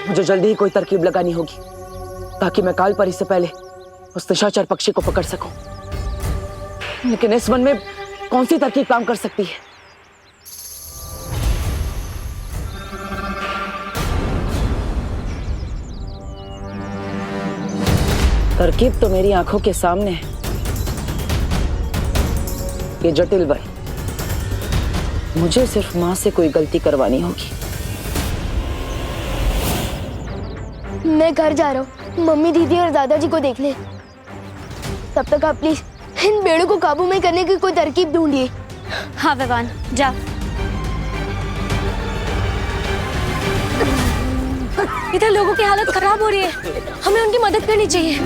मुझे जल्दी ही कोई तरकीब लगानी होगी ताकि मैं काल परी से पहले उस निशाचर पक्षी को पकड़ सकूं। लेकिन इस वन में कौन सी तरकीब काम कर सकती है? तरकीब तो मेरी आंखों के सामने है। ये जटिल वन, मुझे सिर्फ मां से कोई गलती करवानी होगी। मैं घर जा रहा हूँ, मम्मी दीदी और दादाजी को देख ले। तब तक आप प्लीज इन भेड़ों को काबू में करने की कोई तरकीब ढूंढिए। हाँ विवान, जा। इधर लोगों की हालत खराब हो रही है, हमें उनकी मदद करनी चाहिए।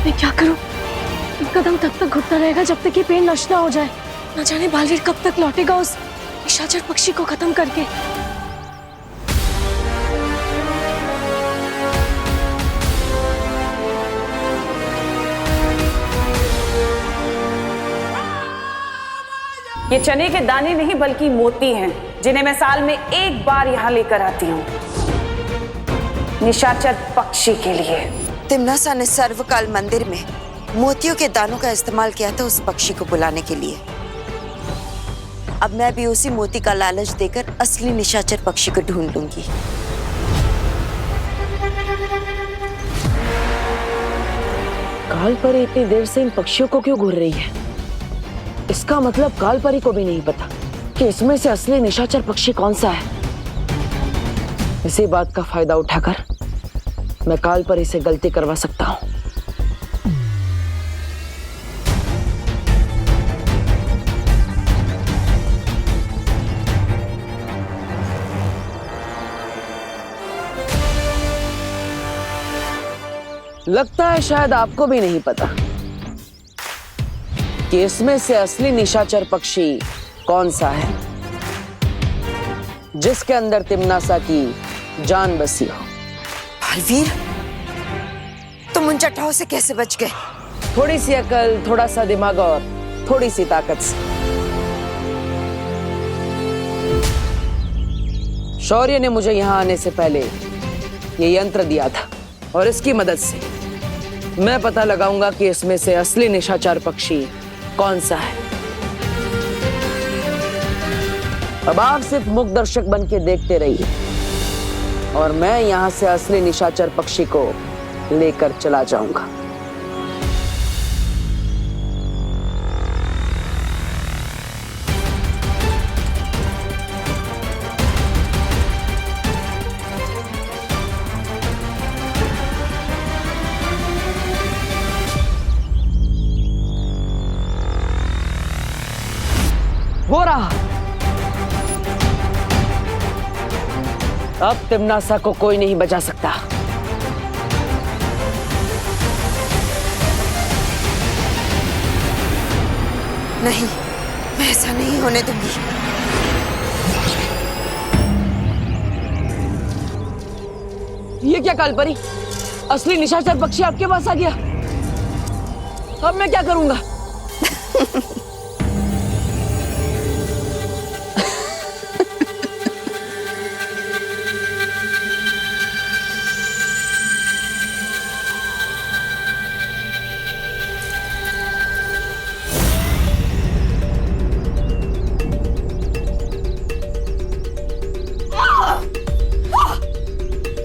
मैं क्या करूं? कदम तब तक घुटता रहेगा जब तक ये पेड़ नष्ट ना हो जाए। न जाने बालवीर कब तक लौटेगा उस निशाचर पक्षी को खत्म करके। ये चने के दाने नहीं बल्कि मोती हैं, जिन्हें मैं साल में एक बार यहाँ लेकर आती हूँ निशाचर पक्षी के लिए। तिम्नासा ने सर्वकाल मंदिर में मोतियों के दानों का इस्तेमाल किया था उस पक्षी को बुलाने के लिए। अब मैं भी उसी मोती का लालच देकर असली निशाचर पक्षी को ढूंढ लूंगी। काल परी इतनी देर से इन पक्षियों को क्यों घूर रही है? इसका मतलब काल परी को भी नहीं पता कि इसमें से असली निशाचर पक्षी कौन सा है। इसी बात का फायदा उठाकर मैं काल परी से गलती करवा सकता हूँ। लगता है शायद आपको भी नहीं पता कि इसमें से असली निशाचर पक्षी कौन सा है, जिसके अंदर तिम्नासा की जान बसी हो। बालवीर, तुम उन चट्टाओं से कैसे बच गए? थोड़ी सी अकल, थोड़ा सा दिमाग और थोड़ी सी ताकत से। शौर्य ने मुझे यहां आने से पहले ये यंत्र दिया था और इसकी मदद से मैं पता लगाऊंगा कि इसमें से असली निशाचर पक्षी कौन सा है। अब आप सिर्फ मुख दर्शक बन के देखते रहिए और मैं यहां से असली निशाचर पक्षी को लेकर चला जाऊंगा। हो रहा। अब तिम्नासा को कोई नहीं बचा सकता। नहीं, मैं ऐसा नहीं होने दूंगी। ये क्या काल परी? असली निशाचर पक्षी आपके पास आ गया। अब मैं क्या करूंगा?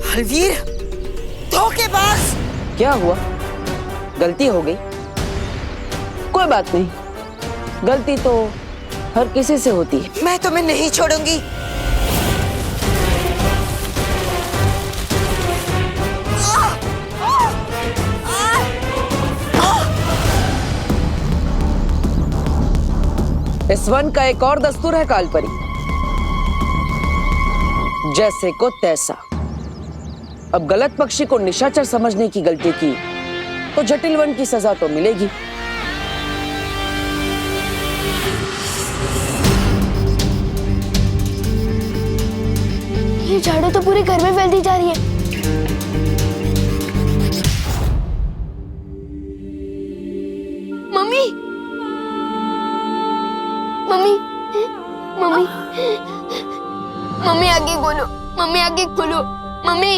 बालवीर, धोखेबाज! क्या हुआ? गलती हो गई? कोई बात नहीं, गलती तो हर किसी से होती है। मैं तुम्हें नहीं छोड़ूंगी। इस वन का एक और दस्तूर है काल परी, जैसे को तैसा। अब गलत पक्षी को निशाचर समझने की गलती की तो जटिल वन की सजा तो मिलेगी। ये झाड़ू तो पूरे घर में फैलती जा रही है। मम्मी, मम्मी, मम्मी, मम्मी आगे खोलो, मम्मी आगे खोलो, मम्मी।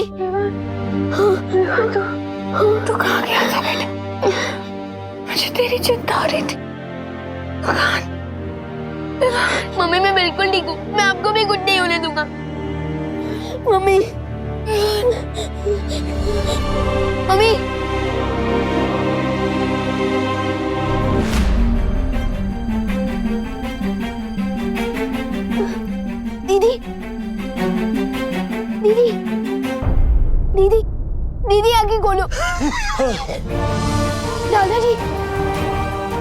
तू कहाँ गया था बेटा? मुझे तेरी चिंता हो रही थी। मम्मी मैं बिल्कुल ठीक हूँ, मैं आपको भी कुछ नहीं होने दूंगा। मम्मी, मम्मी, दीदी, दीदी, दीदी, दीदी आगे खोलो। दादाजी,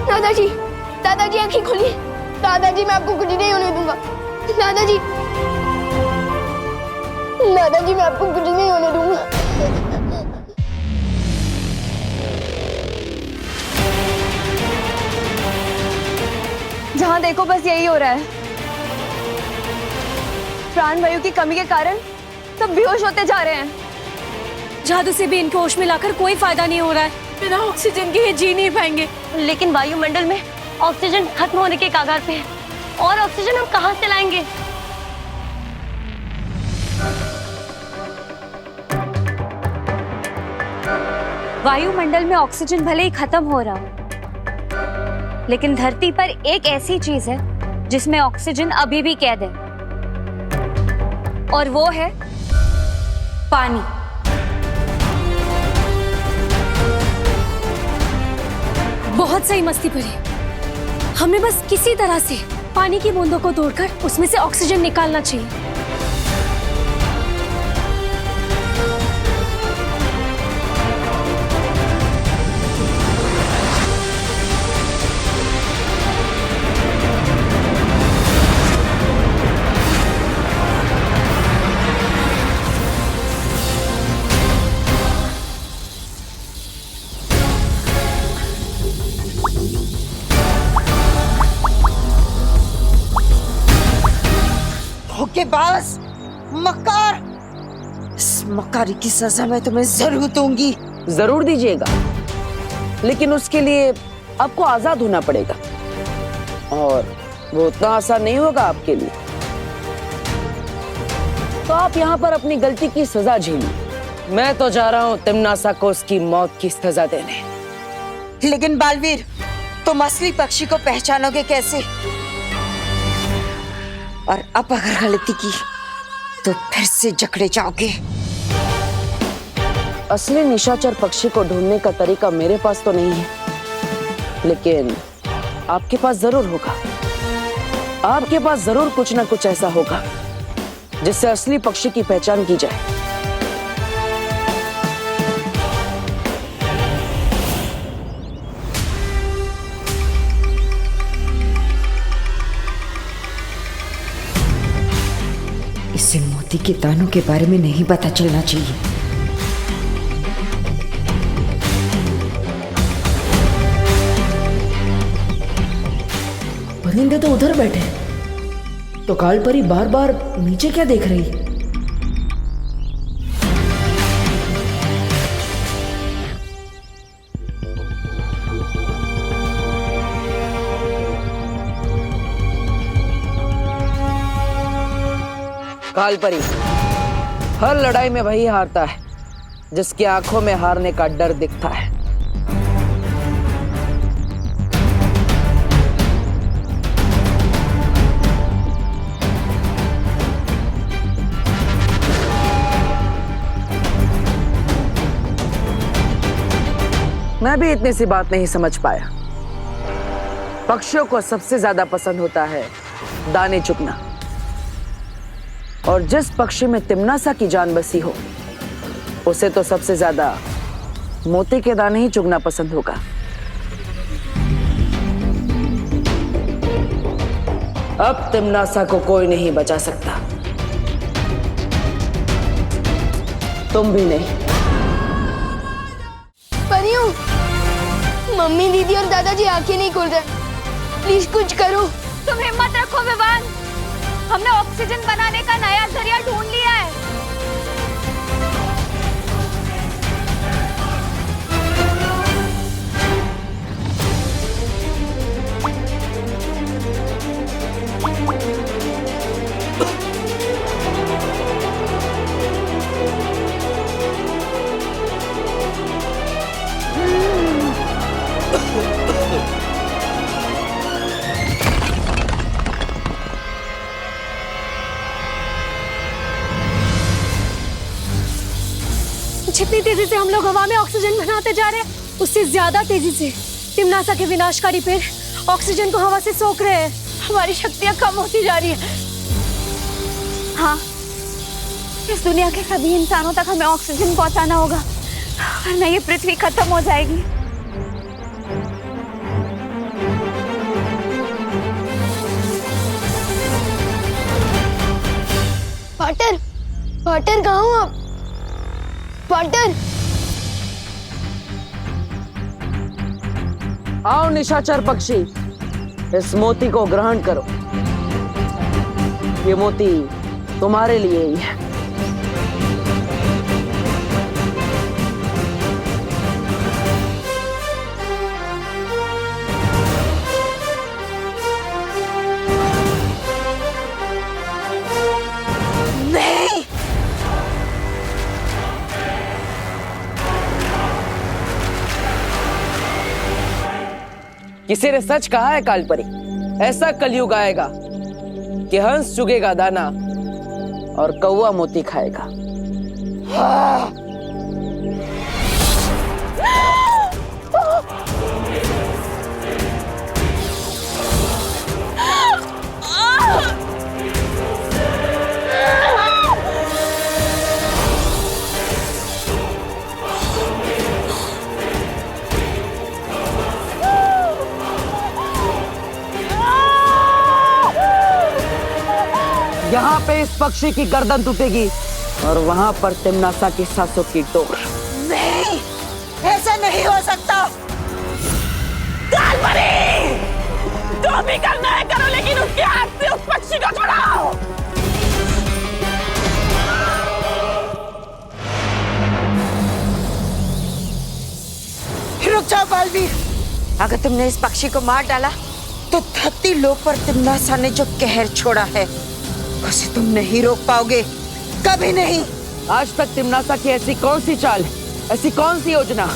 दादाजी, दादाजी आंखें खोलिए। दादाजी मैं आपको कुछ नहीं होने दूंगा। दादाजी, दादाजी मैं आपको कुछ नहीं होने दूंगा। जहां देखो बस यही हो रहा है। प्राण वायु की कमी के कारण सब बेहोश होते जा रहे हैं। जादू से भी इनको होश में लाकर कोई फायदा नहीं हो रहा है। बिना ऑक्सीजन के ये जी नहीं पाएंगे। लेकिन वायुमंडल में ऑक्सीजन खत्म होने के कगार पे है और ऑक्सीजन हम कहां से लाएंगे? वायुमंडल में ऑक्सीजन भले ही खत्म हो रहा हो, लेकिन धरती पर एक ऐसी चीज है जिसमें ऑक्सीजन अभी भी कैद है, और वो है पानी। बहुत सही मस्ती पड़ी। हमें बस किसी तरह से पानी की बूंदों को तोड़कर उसमें से ऑक्सीजन निकालना चाहिए। धोखेबाज, मक्कार, इस मक्कारी की सजा मैं तुम्हें जरूर दूंगी। जरूर दीजिएगा, लेकिन उसके लिए आपको आजाद होना पड़ेगा, और वो उतना आसान नहीं होगा आपके लिए। तो आप यहाँ पर अपनी गलती की सजा झेलिए। मैं तो जा रहा हूँ तिम्नासा को उसकी मौत की सजा देने। लेकिन बालवीर, तुम असली पक्षी को पहचानोगे कैसे? और अब अगर गलती की तो फिर से जकड़े जाओगे। असली निशाचर पक्षी को ढूंढने का तरीका मेरे पास तो नहीं है, लेकिन आपके पास जरूर होगा। आपके पास जरूर कुछ ना कुछ ऐसा होगा जिससे असली पक्षी की पहचान की जाए। इसे मोती के दानों के बारे में नहीं पता चलना चाहिए। परिंदे तो उधर बैठे हैं, तो कालपरी बार बार नीचे क्या देख रही है? कालपरी, हर लड़ाई में वही हारता है जिसकी आंखों में हारने का डर दिखता है। मैं भी इतनी सी बात नहीं समझ पाया। पक्षियों को सबसे ज्यादा पसंद होता है दाने चुगना, और जिस पक्षी में तिम्नासा की जान बसी हो उसे तो सबसे ज्यादा मोती के दाने ही चुगना पसंद होगा। अब तिम्नासा को कोई नहीं बचा सकता, तुम भी नहीं। परियों, मम्मी, दीदी और दादाजी आंखें नहीं खोल रहे। प्लीज कुछ करो। तुम हिम्मत रखो विवान, हमने ऑक्सीजन बनाने का नया जरिया ढूंढ लिया है। तेजी से हम लोग हवा में ऑक्सीजन बनाते जा रहे हैं, उससे ज्यादा तेजी से तिम्नासा के विनाशकारी पेड़ ऑक्सीजन को हवा से सोख रहे हैं। हमारी शक्तियां कम होती जा रही है। हाँ, इस दुनिया के सभी इंसानों तक हमें ऑक्सीजन पहुंचाना होगा, वरना ये पृथ्वी खत्म हो जाएगी। पार्टर, पार्टर कहाँ हो आप? पार्टर, आओ निशाचर पक्षी, इस मोती को ग्रहण करो। ये मोती तुम्हारे लिए ही है। किसी ने सच कहा है कालपरी, ऐसा कलयुग आएगा कि हंस चुगेगा दाना और कौवा मोती खाएगा। यहाँ पे इस पक्षी की गर्दन टूटेगी और वहाँ पर तिम्नासा की सांसों की डोर। नहीं, ऐसा नहीं हो सकता। कालपरी, जो भी करना है करो, लेकिन उसके हाथ से उस पक्षी को छुड़ाओ। रुक जाओ बालवीर, अगर तुमने इस पक्षी को मार डाला तो धरती लोक पर तिम्नासा ने जो कहर छोड़ा है उसे तुम नहीं रोक पाओगे, कभी नहीं। आज तक तिम्नासा की ऐसी कौन सी चाल है, ऐसी कौन सी योजना,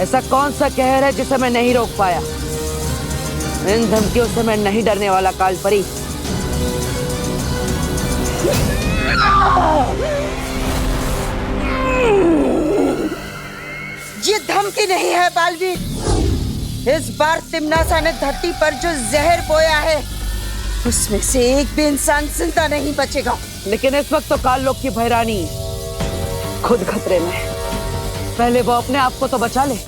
ऐसा कौन सा कहर है जिसे मैं नहीं रोक पाया? इन धमकियों से मैं नहीं डरने वाला कालपरी। ये धमकी नहीं है बालवीर, इस बार तिम्नासा ने धरती पर जो जहर बोया है उसमें से एक भी इंसान जिंदा नहीं बचेगा। लेकिन इस वक्त तो काल लोक की भैरानी खुद खतरे में है। पहले वो अपने आप को तो बचा ले।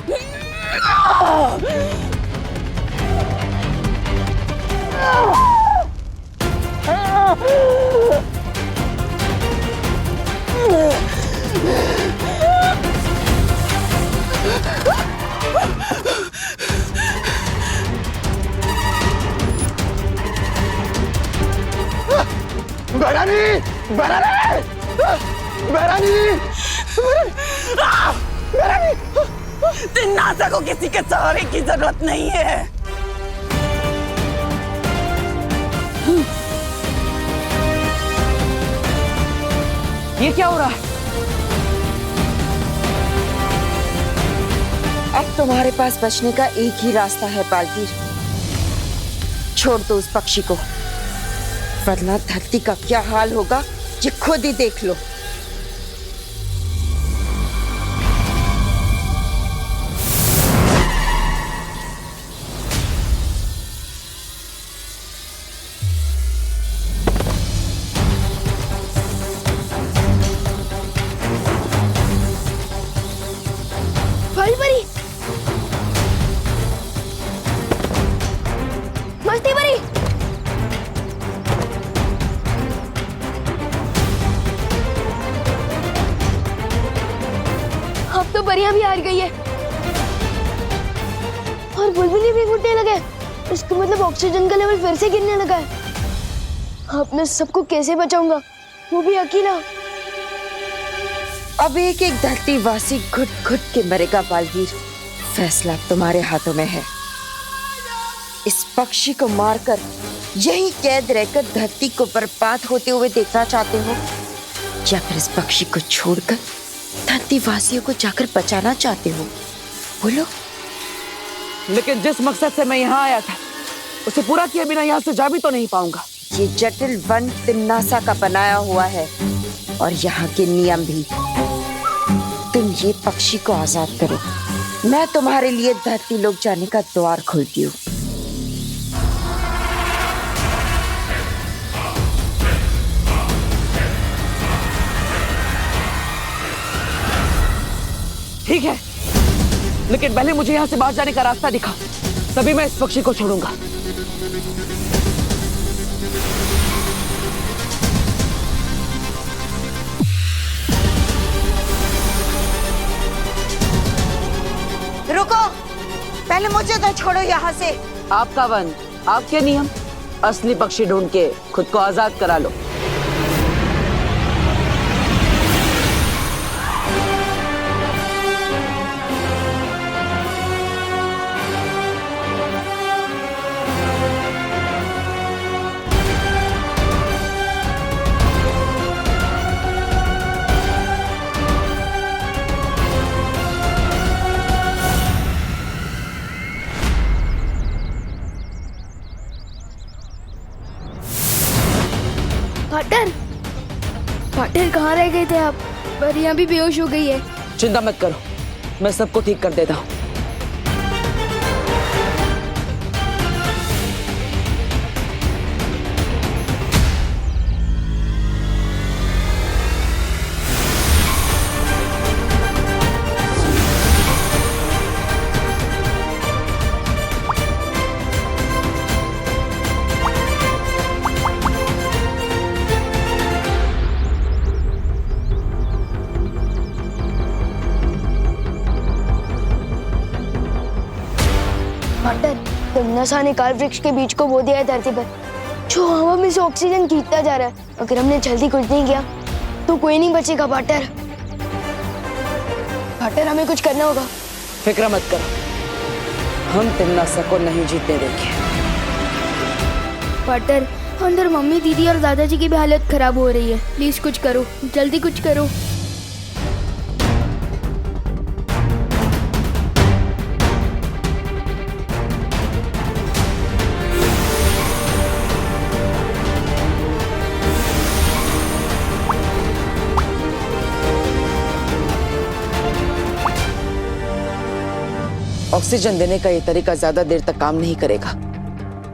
तिम्नासा को किसी के सहारे की जरूरत नहीं है। ये क्या हो रहा है? अब तुम्हारे पास बचने का एक ही रास्ता है बालवीर, छोड़ दो उस पक्षी को, वरना धरती का क्या हाल होगा ये खुद ही देख लो। कालपरी, मस्ती परी, अब तो परियां भी हार गई है और बुलबुली भी फूटने लगे। इसका मतलब ऑक्सीजन का लेवल फिर से गिरने लगा है। अब मैं सबको कैसे बचाऊंगा, वो भी अकेला। अब एक एक धरतीवासी घुट घुट के मरेगा बालवीर, फैसला तुम्हारे हाथों में है। इस पक्षी को मारकर यही कैद रहकर धरती को बर्बाद होते हुए देखना चाहते हो, या फिर इस पक्षी को छोड़कर धरतीवासियों को जाकर बचाना चाहते हो? बोलो। लेकिन जिस मकसद से मैं यहाँ आया था उसे पूरा किए बिना यहाँ से जा भी तो नहीं पाऊंगा। ये जटिल वन तिम्नासा का बनाया हुआ है और यहाँ के नियम भी। तुम ये पक्षी को आजाद करो, मैं तुम्हारे लिए धरती लोक जाने का द्वार खोलती हूँ। ठीक है, लेकिन पहले मुझे यहाँ से बाहर जाने का रास्ता दिखा, तभी मैं इस पक्षी को छोड़ूंगा। रुको, पहले मुझे तो छोड़ो यहाँ से। आपका वन, आपके नियम, असली पक्षी ढूंढ के खुद को आजाद करा लो। पार्टनर, पार्टनर कहाँ रह गए थे आप? परियां भी बेहोश हो गई है। चिंता मत करो, मैं सबको ठीक कर देता हूँ। पार्टनर, तमन्ना ने काल वृक्ष के बीज को बो दिया है धरती पर, जो हवा में से ऑक्सीजन खींचता जा रहा है। अगर हमने जल्दी कुछ नहीं किया तो कोई नहीं बचेगा पार्टनर। पार्टनर, हमें कुछ करना होगा। फिक्र मत करो, हम तिमनासा को नहीं जीतने देंगे। पार्टनर, अंदर मम्मी, दीदी और दादाजी की भी हालत खराब हो रही है। प्लीज कुछ करो, जल्दी कुछ करो। ऑक्सीजन देने का ये तरीका ज्यादा देर तक काम नहीं करेगा,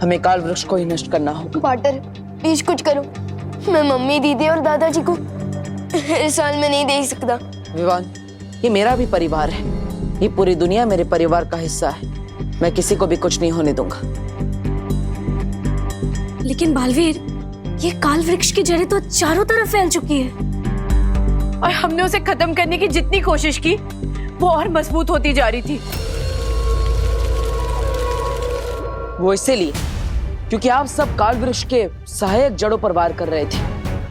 हमें काल वृक्ष को ही नष्ट करना होगा। पार्टनर, प्लीज कुछ करो। मैं मम्मी, दीदी और दादाजी को इस साल में नहीं देख सकता। विवान, ये मेरा भी परिवार है, ये पूरी दुनिया मेरे परिवार का हिस्सा है। मैं किसी को भी कुछ नहीं होने दूंगा। लेकिन बालवीर, ये काल वृक्ष की जड़ें तो चारों तरफ फैल चुकी है और हमने उसे खत्म करने की जितनी कोशिश की वो और मजबूत होती जा रही थी। वो इसीलिए क्योंकि आप सब काल वृक्ष के सहायक जड़ों पर वार कर रहे थे।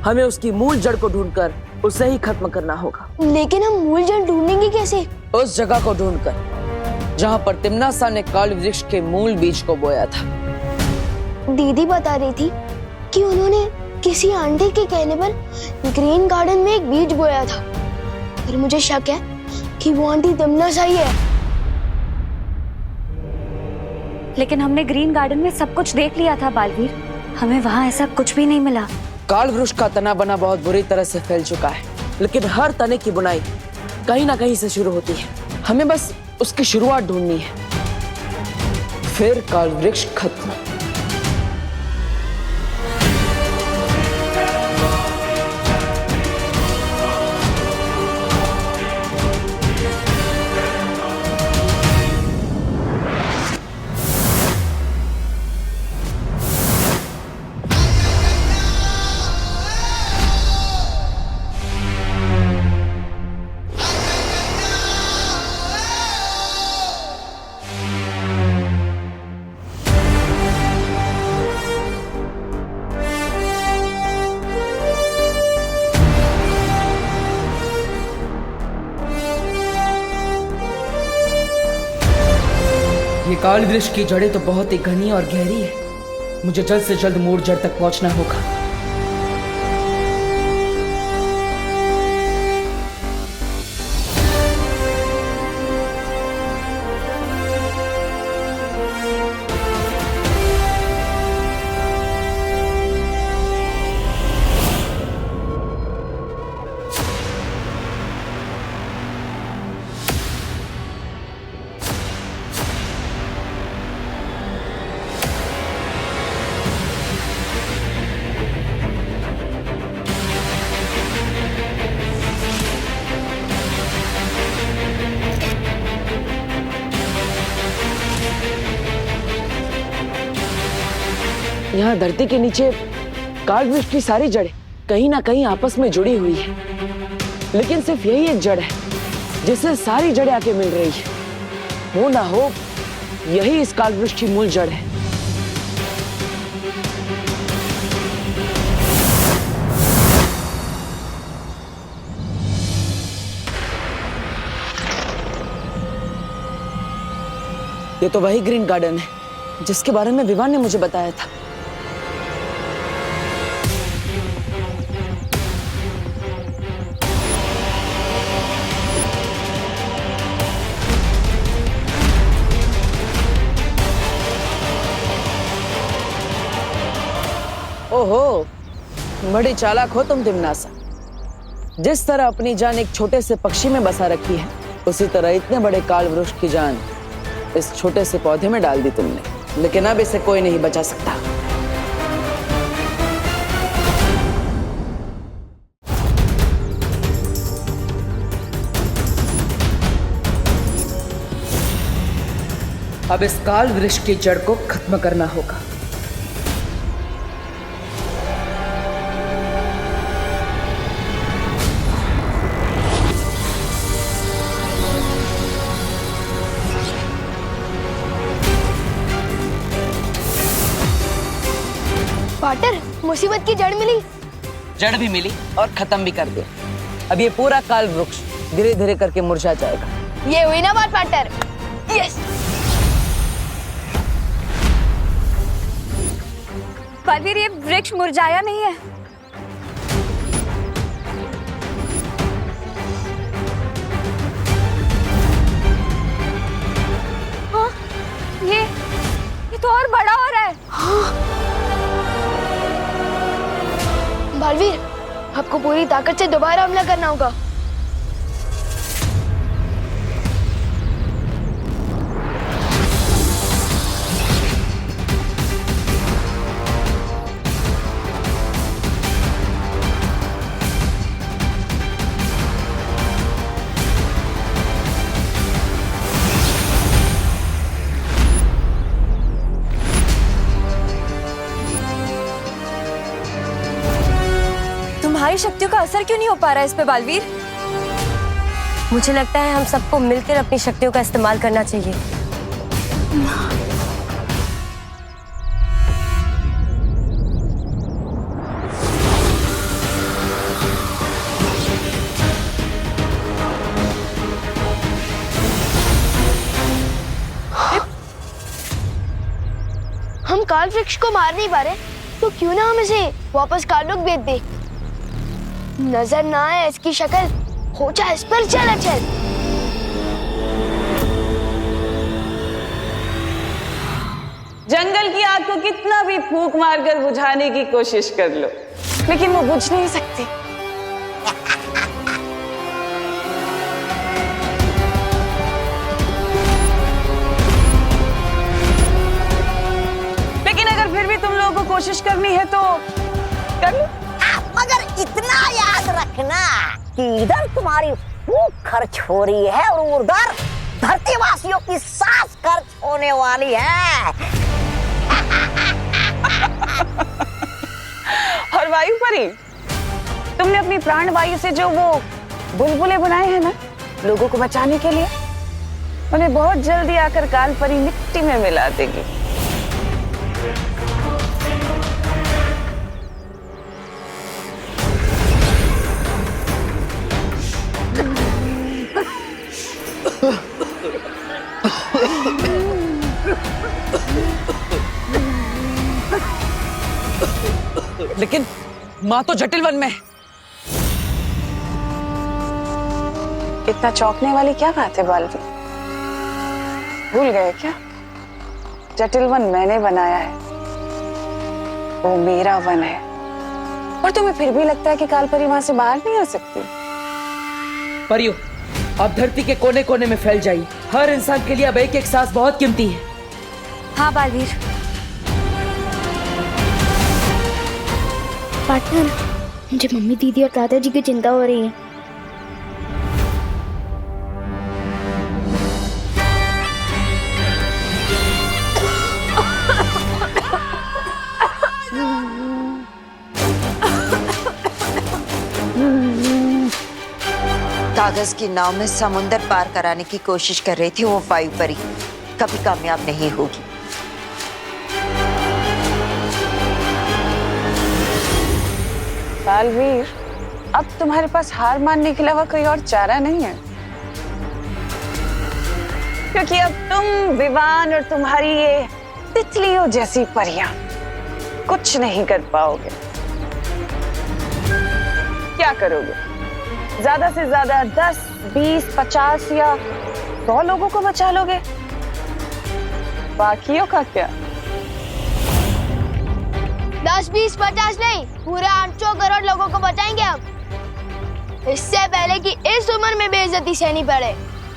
हमें उसकी मूल जड़ को ढूंढकर उसे ही खत्म करना होगा। लेकिन हम मूल जड़ ढूंढेंगे कैसे? उस जगह को ढूंढकर जहां पर तिमनासा ने काल वृक्ष के मूल बीज को बोया था। दीदी बता रही थी कि उन्होंने किसी आंटी के कहने पर ग्रीन गार्डन में एक बीज बोया था, पर मुझे शक है कि वो आंटी तिमनासा ही है। लेकिन हमने ग्रीन गार्डन में सब कुछ देख लिया था बालवीर, हमें वहाँ ऐसा कुछ भी नहीं मिला। काल वृक्ष का तना बना बहुत बुरी तरह से फैल चुका है, लेकिन हर तने की बुनाई कहीं ना कहीं से शुरू होती है। हमें बस उसकी शुरुआत ढूंढनी है, फिर काल वृक्ष खत्म। ये काल वृक्ष की जड़ें तो बहुत ही घनी और गहरी है। मुझे जल्द से जल्द मूल जड़ तक पहुंचना होगा। यहाँ धरती के नीचे काल वृक्ष की सारी जड़ें कहीं ना कहीं आपस में जुड़ी हुई है, लेकिन सिर्फ यही एक जड़ है जिससे सारी जड़ें आके मिल रही है। हो ना हो यही इस काल वृक्ष की मूल जड़ है। ये तो वही ग्रीन गार्डन है जिसके बारे में विवान ने मुझे बताया था। ओहो, बड़ी चालाक हो तुम तिमनासा। जिस तरह अपनी जान एक छोटे से पक्षी में बसा रखी है, उसी तरह इतने बड़े काल वृक्ष की जान इस छोटे से पौधे में डाल दी तुमने। लेकिन अब इसे कोई नहीं बचा सकता। अब इस काल वृक्ष की जड़ को खत्म करना होगा। पार्टनर, मुसीबत की जड़ मिली। जड़ भी मिली और खत्म भी कर दिया। अब ये पूरा काल वृक्ष धीरे धीरे करके मुरझा जाएगा। ये हुई ना बात पार्टनर। यस। बलवीर, ये वृक्ष मुरझाया नहीं है। हाँ, ये तो और बड़ा हो रहा है। बलवीर, आपको पूरी ताकत से दोबारा हमला करना होगा। तुम्हारी शक्तियों का असर क्यों नहीं हो पा रहा है इस पे बालवीर? मुझे लगता है हम सबको मिलकर अपनी शक्तियों का इस्तेमाल करना चाहिए। हम काल वृक्ष को मार नहीं पा रहे, तो क्यों ना हम इसे वापस कालुक भेज दें। नजर ना आए इसकी शक्ल, हो जाए इस पर चल। जंगल की आग को कितना भी फूंक मारकर बुझाने की कोशिश कर लो, लेकिन वो बुझ नहीं सकती। लेकिन अगर फिर भी तुम लोगों को कोशिश करनी है तो कर लो। मगर इतना याद रखना कि इधर तुम्हारी फूंक खर्च हो रही है और उधर धरतीवासियों की सांस खर्च होने वाली है। और वायु परी, तुमने अपनी प्राण वायु से जो वो बुलबुले बनाए हैं ना लोगों को बचाने के लिए, उन्हें बहुत जल्दी आकर काल परी मिट्टी में मिला देगी। लेकिन माँ तो जटिल वन में है। इतना चौंकने वाली क्या बात है बालवीर? भूल गए क्या? जटिल वन मैंने बनाया है, वो मेरा वन है। और तुम्हें फिर भी लगता है कि कालपरी वहां से बाहर नहीं आ सकती? परियो, आप धरती के कोने कोने में फैल जाइए। हर इंसान के लिए अब एक एक सांस बहुत कीमती है। हाँ बालवीर। पार्टनर, मुझे मम्मी, दीदी और दादाजी की चिंता हो रही है। कागज की नाव में समुंदर पार कराने की कोशिश कर रही थी वो वायु परी, कभी कामयाब नहीं होगी। बालवीर, अब तुम्हारे पास हार मानने के अलावा कोई और चारा नहीं है, क्योंकि अब तुम, विवान और तुम्हारी ये तितलियों जैसी परियां कुछ नहीं कर पाओगे। क्या करोगे? ज्यादा से ज्यादा 10, 20, 50 या 100 लोगों को बचा लोगे। बाकियों का क्या? 10, 20, 50 नहीं, पूरे 800 करोड़ लोगों को बचाएंगे हम। इससे पहले कि इस उम्र में बेइज्जती सहनी पड़े,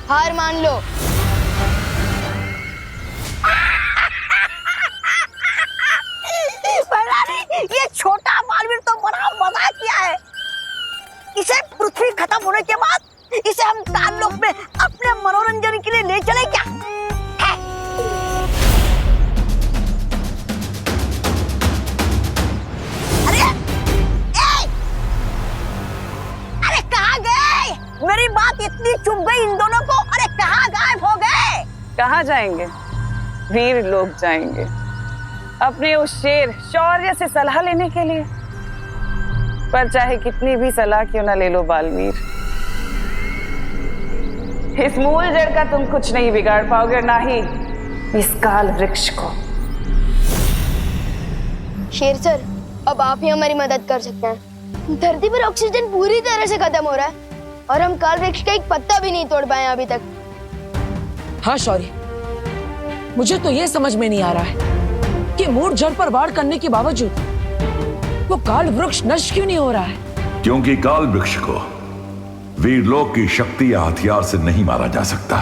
हार मान लो। ये छोटा बालवीर तो बड़ा मजाक किया है। इसे पृथ्वी खत्म होने के बाद इसे हम काललोक में अपने मनोरंजन के लिए ले चले क्या? है? अरे अरे कहाँ गए? मेरी बात इतनी चुभ गई इन दोनों को। अरे कहाँ गायब हो गए? कहाँ जाएंगे? वीर लोग जाएंगे अपने उस शेर शौर्य से सलाह लेने के लिए। पर चाहे कितनी भी सलाह क्यों ना ले लो बालवीर, इस मूल जड़ का तुम कुछ नहीं बिगाड़ पाओगे, ना ही इस काल वृक्ष को। शेर सर, अब आप ही हमारी मदद कर सकते हैं। धरती पर ऑक्सीजन पूरी तरह से खत्म हो रहा है और हम काल वृक्ष का एक पत्ता भी नहीं तोड़ पाए अभी तक। हाँ शौर्य, मुझे तो ये समझ में नहीं आ रहा है कि मूल जड़ पर वार करने के बावजूद वो काल वृक्ष नष्ट क्यों नहीं हो रहा है। क्योंकि काल वृक्ष को वीरलोक की शक्ति या हथियार से नहीं मारा जा सकता।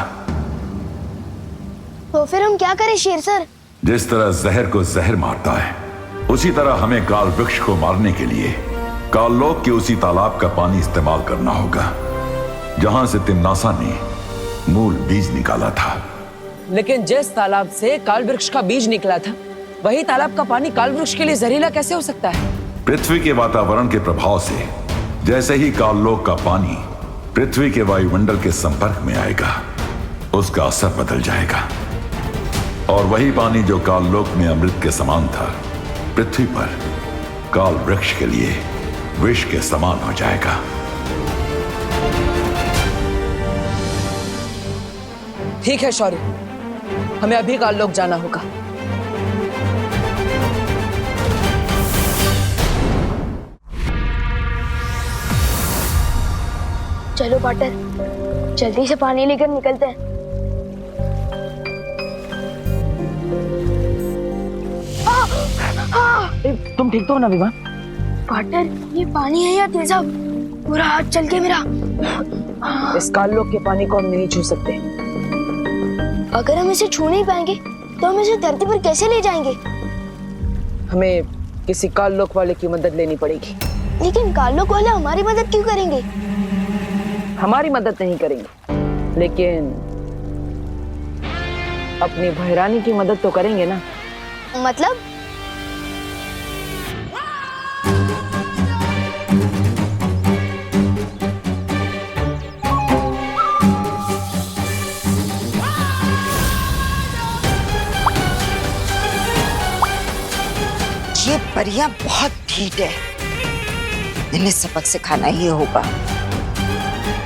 तो फिर हम क्या करें शेर सर? जिस तरह जहर को जहर मारता है, उसी तरह हमें काल वृक्ष को मारने के लिए काललोक के उसी तालाब का पानी इस्तेमाल करना होगा जहां से तिम्नासा ने मूल बीज निकाला था। लेकिन जिस तालाब से काल वृक्ष का बीज निकला था, वही तालाब का पानी काल वृक्ष के लिए जहरीला कैसे हो सकता है? पृथ्वी के वातावरण के प्रभाव से जैसे ही काललोक का पानी पृथ्वी के वायुमंडल के संपर्क में आएगा, उसका असर बदल जाएगा और वही पानी जो काललोक में अमृत के समान था, पृथ्वी पर काल वृक्ष के लिए विष के समान हो जाएगा। ठीक है शौर्य, हमें अभी काललोक जाना होगा। चलो पार्टनर, जल्दी से पानी लेकर निकलते हैं। तुम ठीक तो हो ना विवान? पार्टनर, ये पानी है या तेजाब? पूरा हाथ चल के मेरा। इस काललोक के पानी को हम नहीं छू सकते। अगर हम इसे छू नहीं पाएंगे तो हम इसे धरती पर कैसे ले जाएंगे? हमें किसी काललोक वाले की मदद लेनी पड़ेगी। लेकिन काललोक वाले हमारी मदद क्यों करेंगे? हमारी मदद नहीं करेंगे, लेकिन अपनी भैरानी की मदद तो करेंगे ना। मतलब? ये परियां बहुत ढीठ है, इन्हें सबक सिखाना ही होगा।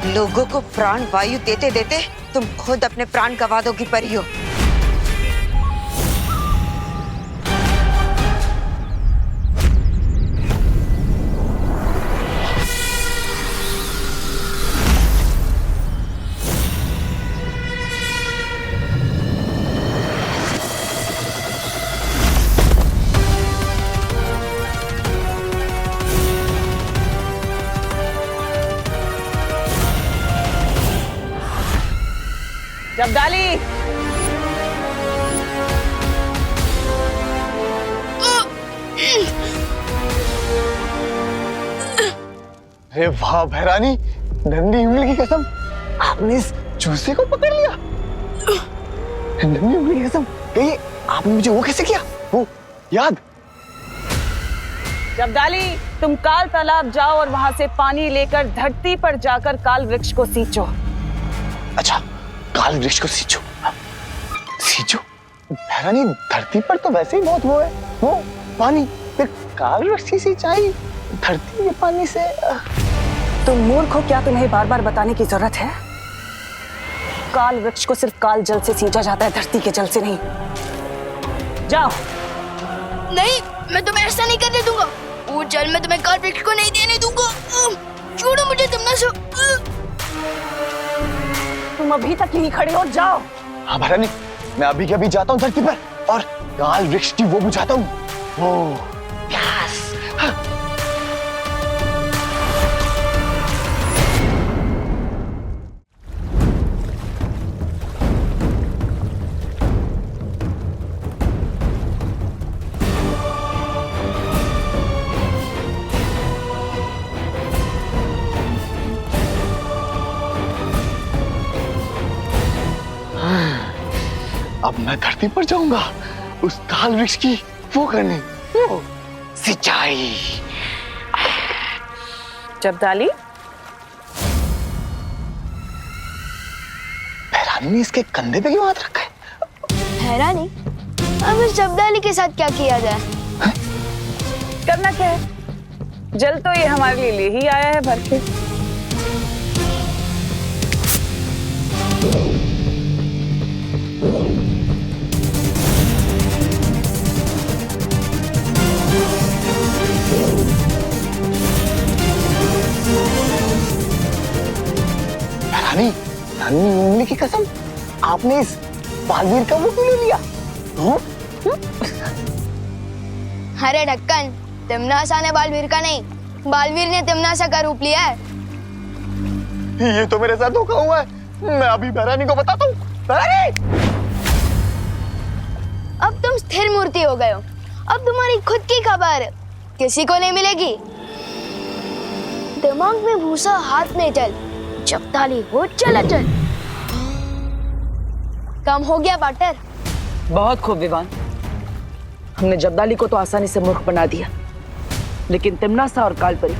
लोगों को प्राण वायु देते देते तुम खुद अपने प्राण गंवा दोगी परियों। जब्दाली, अरे वाह भैरानी, नन्ही उंगली की कसम, आपने इस चूसे को पकड़ लिया। नन्ही उंगली की कसम, कहिए आपने मुझे वो कैसे किया? वो याद? जब्दाली, तुम काल तालाब जाओ और वहां से पानी लेकर धरती पर जाकर काल वृक्ष को सींचो। अच्छा, काल वृक्ष को सींचो। सींचो? भैरानी, धरती पर तो वैसे ही बहुत वो है, वो पानी, फिर काल वृक्ष की सिंचाई धरती के पानी से। तुम मूर्ख हो क्या? तुम्हें बार बार बताने की जरूरत है? काल वृक्ष को सिर्फ काल जल से सींचा जाता है, धरती के जल से नहीं। जाओ। नहीं, मैं तुम्हें ऐसा नहीं करने दूंगा। वो जल मैं तुम्हें काल वृक्ष को नहीं देने दूंगा। छोड़ो मुझे तमन्ना। तुम अभी तक यहीं खड़े हो, जाओ। हाँ भैरानी, मैं अभी के अभी जाता हूँ धरती पर और काल वृक्ष की वो बुझाता हूँ। ओ, यस। अब मैं धरती पर जाऊंगा उस काल वृक्ष की वो करने, वो सिंचाई। जब्दाली, भैरानी ने इसके कंधे पे क्यों हाथ रखा है? हैरानी, अब इस जब्दाली के साथ क्या किया जाए? करना क्या है? जल तो ये हमारे लिए ही आया है भर के। भैरानी, नन्ही उंगली की कसम, आपने इस बालवीर का मुंह क्यों ले लिया? अरे ढक्कन, तिमनासा ने बालवीर का नहीं, बालवीर ने तिमनासा का रूप लिया है। ये तो मेरे साथ धोखा हुआ है। मैं अभी भैरानी को बताता हूँ। भैरानी! अब तुम स्थिर मूर्ति हो गए हो। अब तुम्हारी खुद की खबर किसी को नहीं मिलेगी। दिमाग में भूसा, हाथ में जल, जब्दाली हो चल। कम हो गया पार्टनर। बहुत खूब विवान, हमने जब्दाली को तो आसानी से मूर्ख बना दिया, लेकिन तिमनासा और कालपरी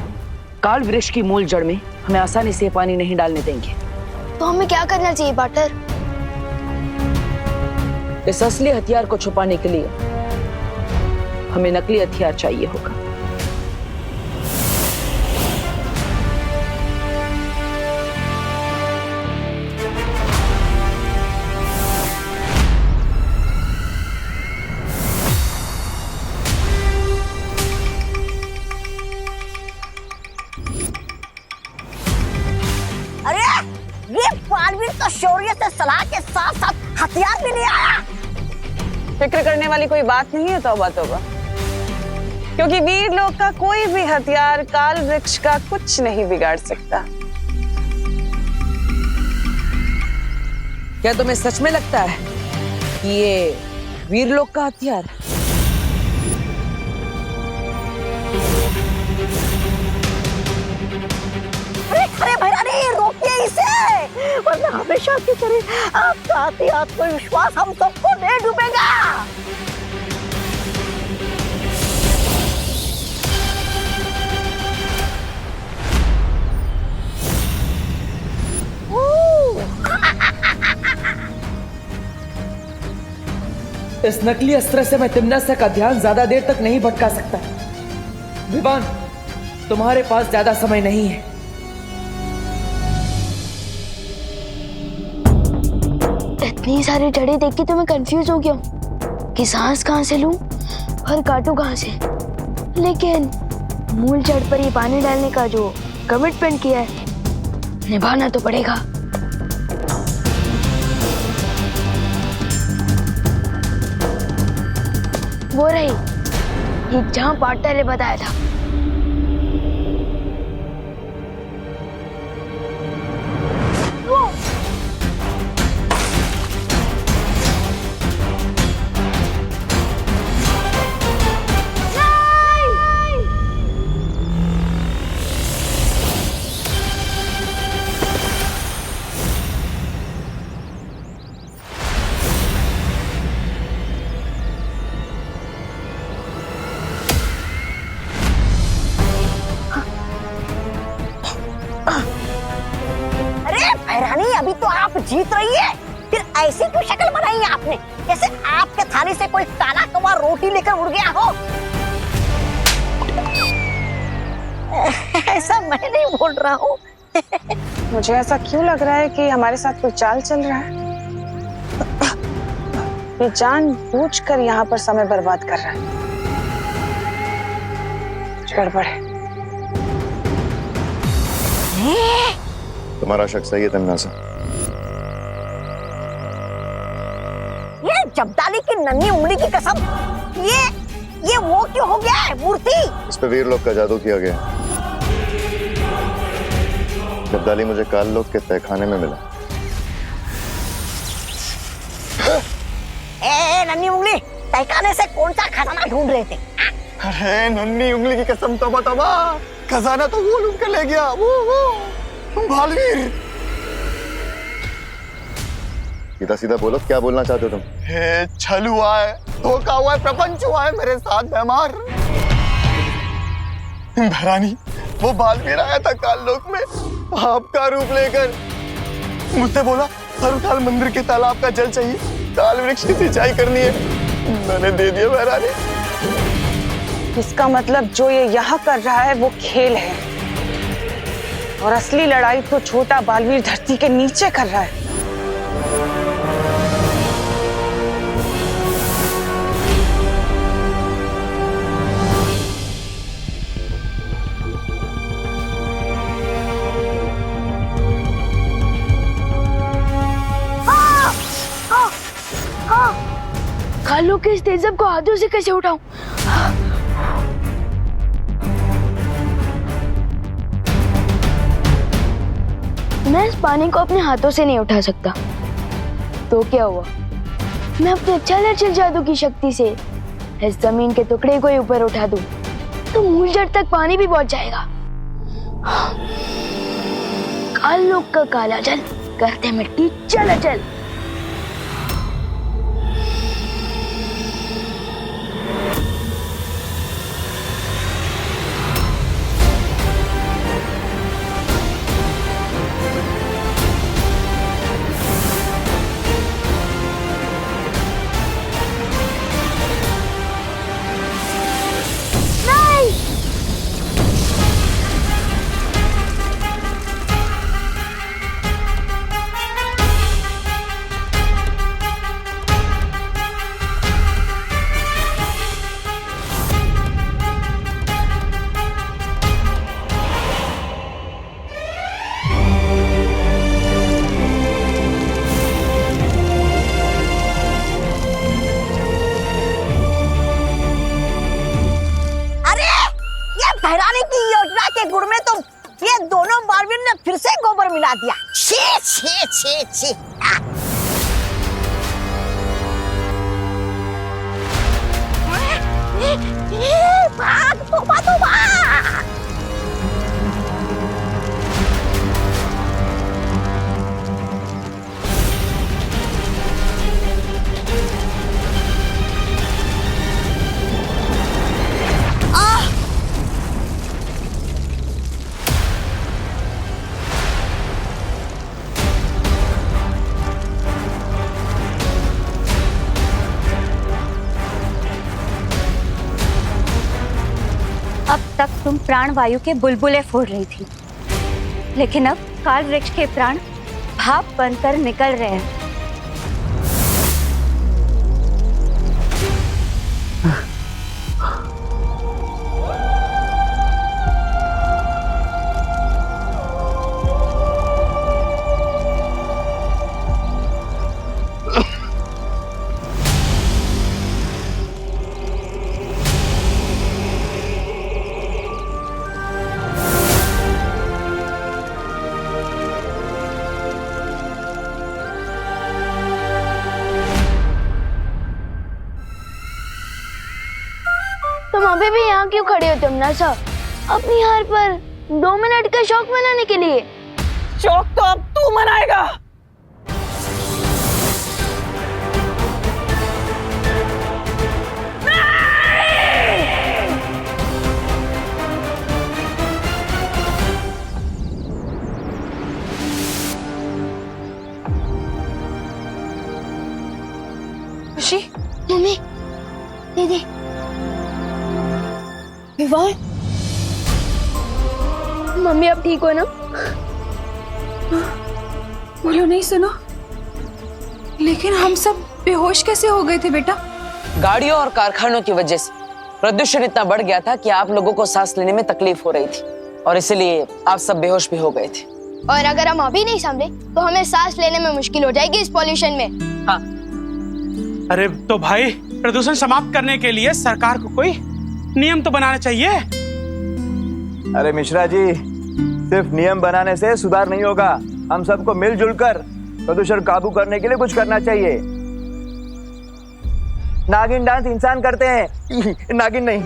काल वृक्ष की मूल जड़ में हमें आसानी से पानी नहीं डालने देंगे। तो हमें क्या करना चाहिए पार्टनर? इस असली हथियार को छुपाने के लिए हमें नकली हथियार चाहिए होगा। अरे ये बालवीर तो शौर्य से सलाह के साथ साथ हथियार भी नहीं आया। फिक्र करने वाली कोई बात नहीं है, तौबा तौबा, क्योंकि वीर लोग का कोई भी हथियार काल वृक्ष का कुछ नहीं बिगाड़ सकता। क्या तुम्हें सच में लगता है कि ये वीर लोग का हथियार है? अरे भैरानी, रोकिए इसे, वरना हमेशा की तरह आपका अति आत्मविश्वास हम सबको ले डूबेगा। इस नकली अस्त्र से मैं तिमनासा का ध्यान ज्यादा देर तक नहीं भटका सकता। विवान, तुम्हारे पास ज्यादा समय नहीं है। इतनी सारी जड़ें देख के तो मैं कंफ्यूज हो गया हूँ कि सांस कहाँ से लूं और काटूं कहाँ से। लेकिन मूल जड़ पर ये पानी डालने का जो कमिटमेंट किया है, निभाना तो पड़ेगा। वो रही ये जहाँ पार्टनर ने बताया था। जीत रही है, फिर ऐसी क्यों शक्ल बनाई है आपने, जैसे आपके थाली से कोई काला कौवा रोटी लेकर उड़ गया हो। ऐसा मैं नहीं बोल रहा हूँ। मुझे ऐसा क्यों लग रहा है कि हमारे साथ कोई चाल चल रहा है? ये जानबूझकर यहाँ पर समय बर्बाद कर रहा है। कुछ गड़बड़ है। तुम्हारा शक सही है तमन्ना। ये जब्दाली की नन्ही उंगली की कसम, ये वो क्यों हो गया है मूर्ति? इस पे वीर लोग का जादू किया गया। जब्दाली मुझे काल लोग के तहखाने में मिला। नन्ही उंगली, तहखाने से कौन सा खजाना ढूंढ रहे थे? अरे नन्ही उंगली की कसम, तौबा तौबा, खजाना तो वो लूट कर ले गया, वो बालवीर। सीधा सीधा बोलो, क्या बोलना चाहते हो तुम? छल हुआ है, धोखा हुआ है, प्रपंच हुआ है मेरे साथ बेमार। भरानी, वो बालवीर आया था काल लोक में आपका रूप लेकर, मुझसे बोला सर्वकाल मंदिर के तालाब का जल चाहिए, काल वृक्ष की सिंचाई करनी है। मैंने दे दिया भरानी। इसका मतलब जो ये यहाँ कर रहा है वो खेल है, और असली लड़ाई तो छोटा बालवीर धरती के नीचे कर रहा है। कालों के इस तेजब को हाथों से कैसे उठाऊं? मैं इस पानी को अपने हाथों से नहीं उठा सकता। तो क्या हुआ, मैं अपने चल जादू की शक्ति से इस जमीन के टुकड़े को ही ऊपर उठा दूं तो मूल जड़ तक पानी भी पहुंच जाएगा। काल लोक का काला जल करते मिट्टी चल चल। बहरानी की योजना के गुड़ में तो ये दोनों बालवीर ने फिर से गोबर मिला दिया। छी छी छी छी। भाग तोबा तोबा। अब तक तुम प्राण वायु के बुलबुले फोड़ रही थी, लेकिन अब काल वृक्ष के प्राण भाप बनकर निकल रहे हैं। तुम अभी भी यहाँ क्यों खड़े हो तमन्ना सा? अपनी हार पर 2 मिनट का शौक मनाने के लिए? शौक तो अब तू मनाएगा। खुशी मम्मी दीदी विवान मम्मी अब ठीक हो ना? बोलो नहीं सुनो, लेकिन हम सब बेहोश कैसे हो गए थे बेटा? गाड़ियों और कारखानों की वजह से प्रदूषण इतना बढ़ गया था कि आप लोगों को सांस लेने में तकलीफ हो रही थी और इसलिए आप सब बेहोश भी हो गए थे। और अगर हम अभी नहीं संभले तो हमें सांस लेने में मुश्किल हो जाएगी इस पॉल्यूशन में। हाँ। अरे तो भाई प्रदूषण समाप्त करने के लिए सरकार को कोई नियम तो बनाना चाहिए। अरे मिश्रा जी, सिर्फ नियम बनाने से सुधार नहीं होगा। हम सबको मिलजुल कर प्रदूषण काबू करने के लिए कुछ करना चाहिए। नागिन डांस इंसान करते हैं, नागिन नहीं।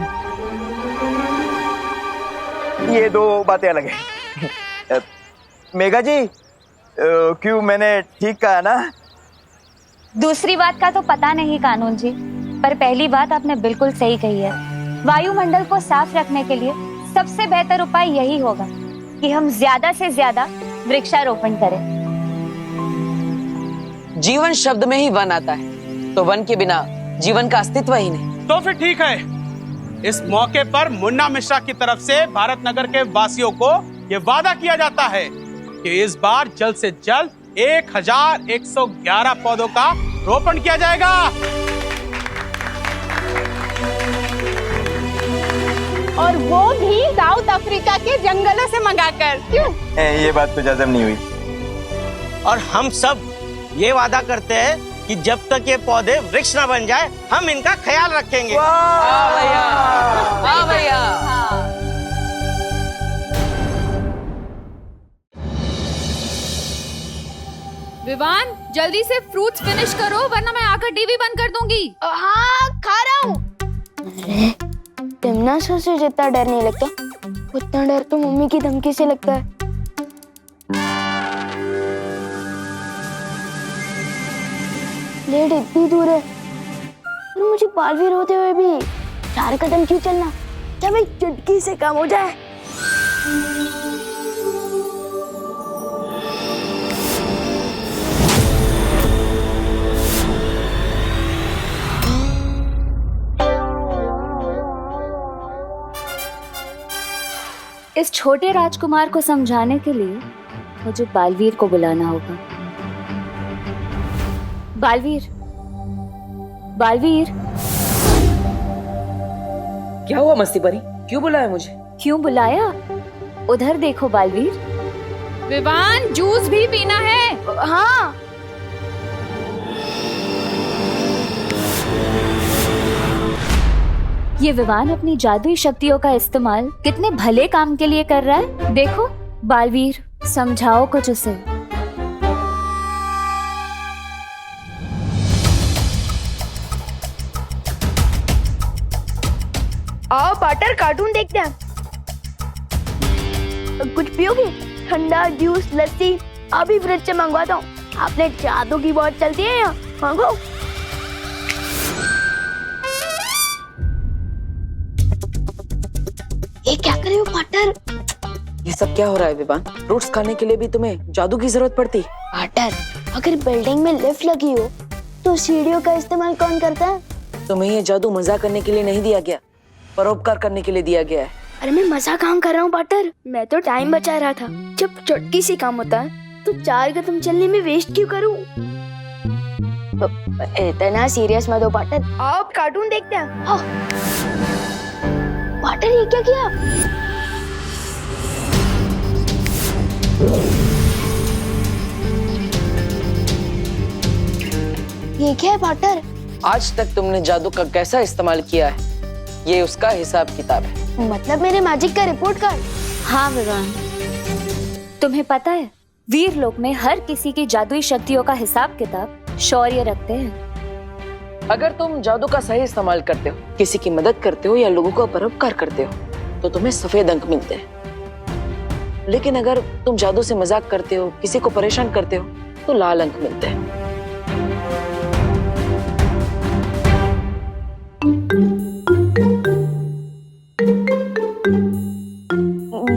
ये दो बातें अलग है। मेघा जी, क्यों मैंने ठीक कहा ना? दूसरी बात का तो पता नहीं कानून जी, पर पहली बात आपने बिल्कुल सही कही है। वायुमंडल को साफ रखने के लिए सबसे बेहतर उपाय यही होगा कि हम ज्यादा से ज्यादा वृक्षारोपण करें। जीवन शब्द में ही वन आता है, तो वन के बिना जीवन का अस्तित्व ही नहीं। तो फिर ठीक है, इस मौके पर मुन्ना मिश्रा की तरफ से भारत नगर के वासियों को ये वादा किया जाता है कि इस बार जल्द से जल्द 1111 पौधों का रोपण किया जाएगा। और वो भी साउथ अफ्रीका के जंगलों से मंगाकर। क्यों? ये बात तो हजम नहीं हुई। और हम सब ये वादा करते हैं कि जब तक ये पौधे वृक्ष न बन जाए हम इनका ख्याल रखेंगे। वाह भैया, वाह भैया। विवान जल्दी से फ्रूट्स फिनिश करो वरना मैं आकर टीवी बंद कर दूंगी। हाँ खा रहा हूँ। अरे टिमना सर से जितना डर नहीं लगता उतना डर तो मम्मी की धमकी से लगता है। प्लेट इतनी दूर है और मुझे बालवीर होते हुए भी 4 कदम क्यों चलना? क्या भाई चुटकी से काम हो जाए? इस छोटे राजकुमार को समझाने के लिए मुझे बालवीर को बुलाना होगा। बालवीर, बालवीर। क्या हुआ मस्ती परी? क्यों बुलाया मुझे? क्यों बुलाया? उधर देखो बालवीर। विवान जूस भी पीना है। हाँ। ये विवान अपनी जादुई शक्तियों का इस्तेमाल कितने भले काम के लिए कर रहा है। देखो बालवीर, समझाओ कुछ उसे। आओ पार्टनर कार्टून देखते हैं। कुछ पियोगे? ठंडा जूस, लस्सी? अभी फ्रिज से मंगवाता हूँ। आपने जादू की बहुत चलती है यहाँ, मांगो। ये क्या कर रहे हो पार्टनर? ये सब क्या हो रहा है विवान? फ्रूट्स खाने के लिए भी तुम्हें जादू की जरूरत पड़ती? पार्टनर, अगर बिल्डिंग में लिफ्ट लगी हो तो सीढ़ियों का इस्तेमाल कौन करता है? तुम्हें ये जादू मजाक करने के लिए नहीं दिया गया, परोपकार करने के लिए दिया गया है। अरे मैं मजा काम कर रहा हूँ पार्टनर, मैं तो टाइम बचा रहा था। जब चुटकी से काम होता है तो 4 कदम चलने में वेस्ट क्यों करूँ? इतना सीरियस मत हो पार्टनर। आओ कार्टून देखते हैं। हाँ। पार्टनर ये क्या किया? ये क्या है पार्टनर? आज तक तुमने जादू का कैसा इस्तेमाल किया है, ये उसका हिसाब किताब है। मतलब मेरे मैजिक का रिपोर्ट कार्ड? हाँ विवान, तुम्हें पता है वीर लोक में हर किसी की जादुई शक्तियों का हिसाब किताब शौर्य रखते हैं। अगर तुम जादू का सही इस्तेमाल करते हो, किसी की मदद करते हो या लोगों का परोपकार करते हो तो तुम्हें सफेद अंक मिलते हैं। लेकिन अगर तुम जादू से मजाक करते हो, किसी को परेशान करते हो तो लाल अंक मिलते हैं।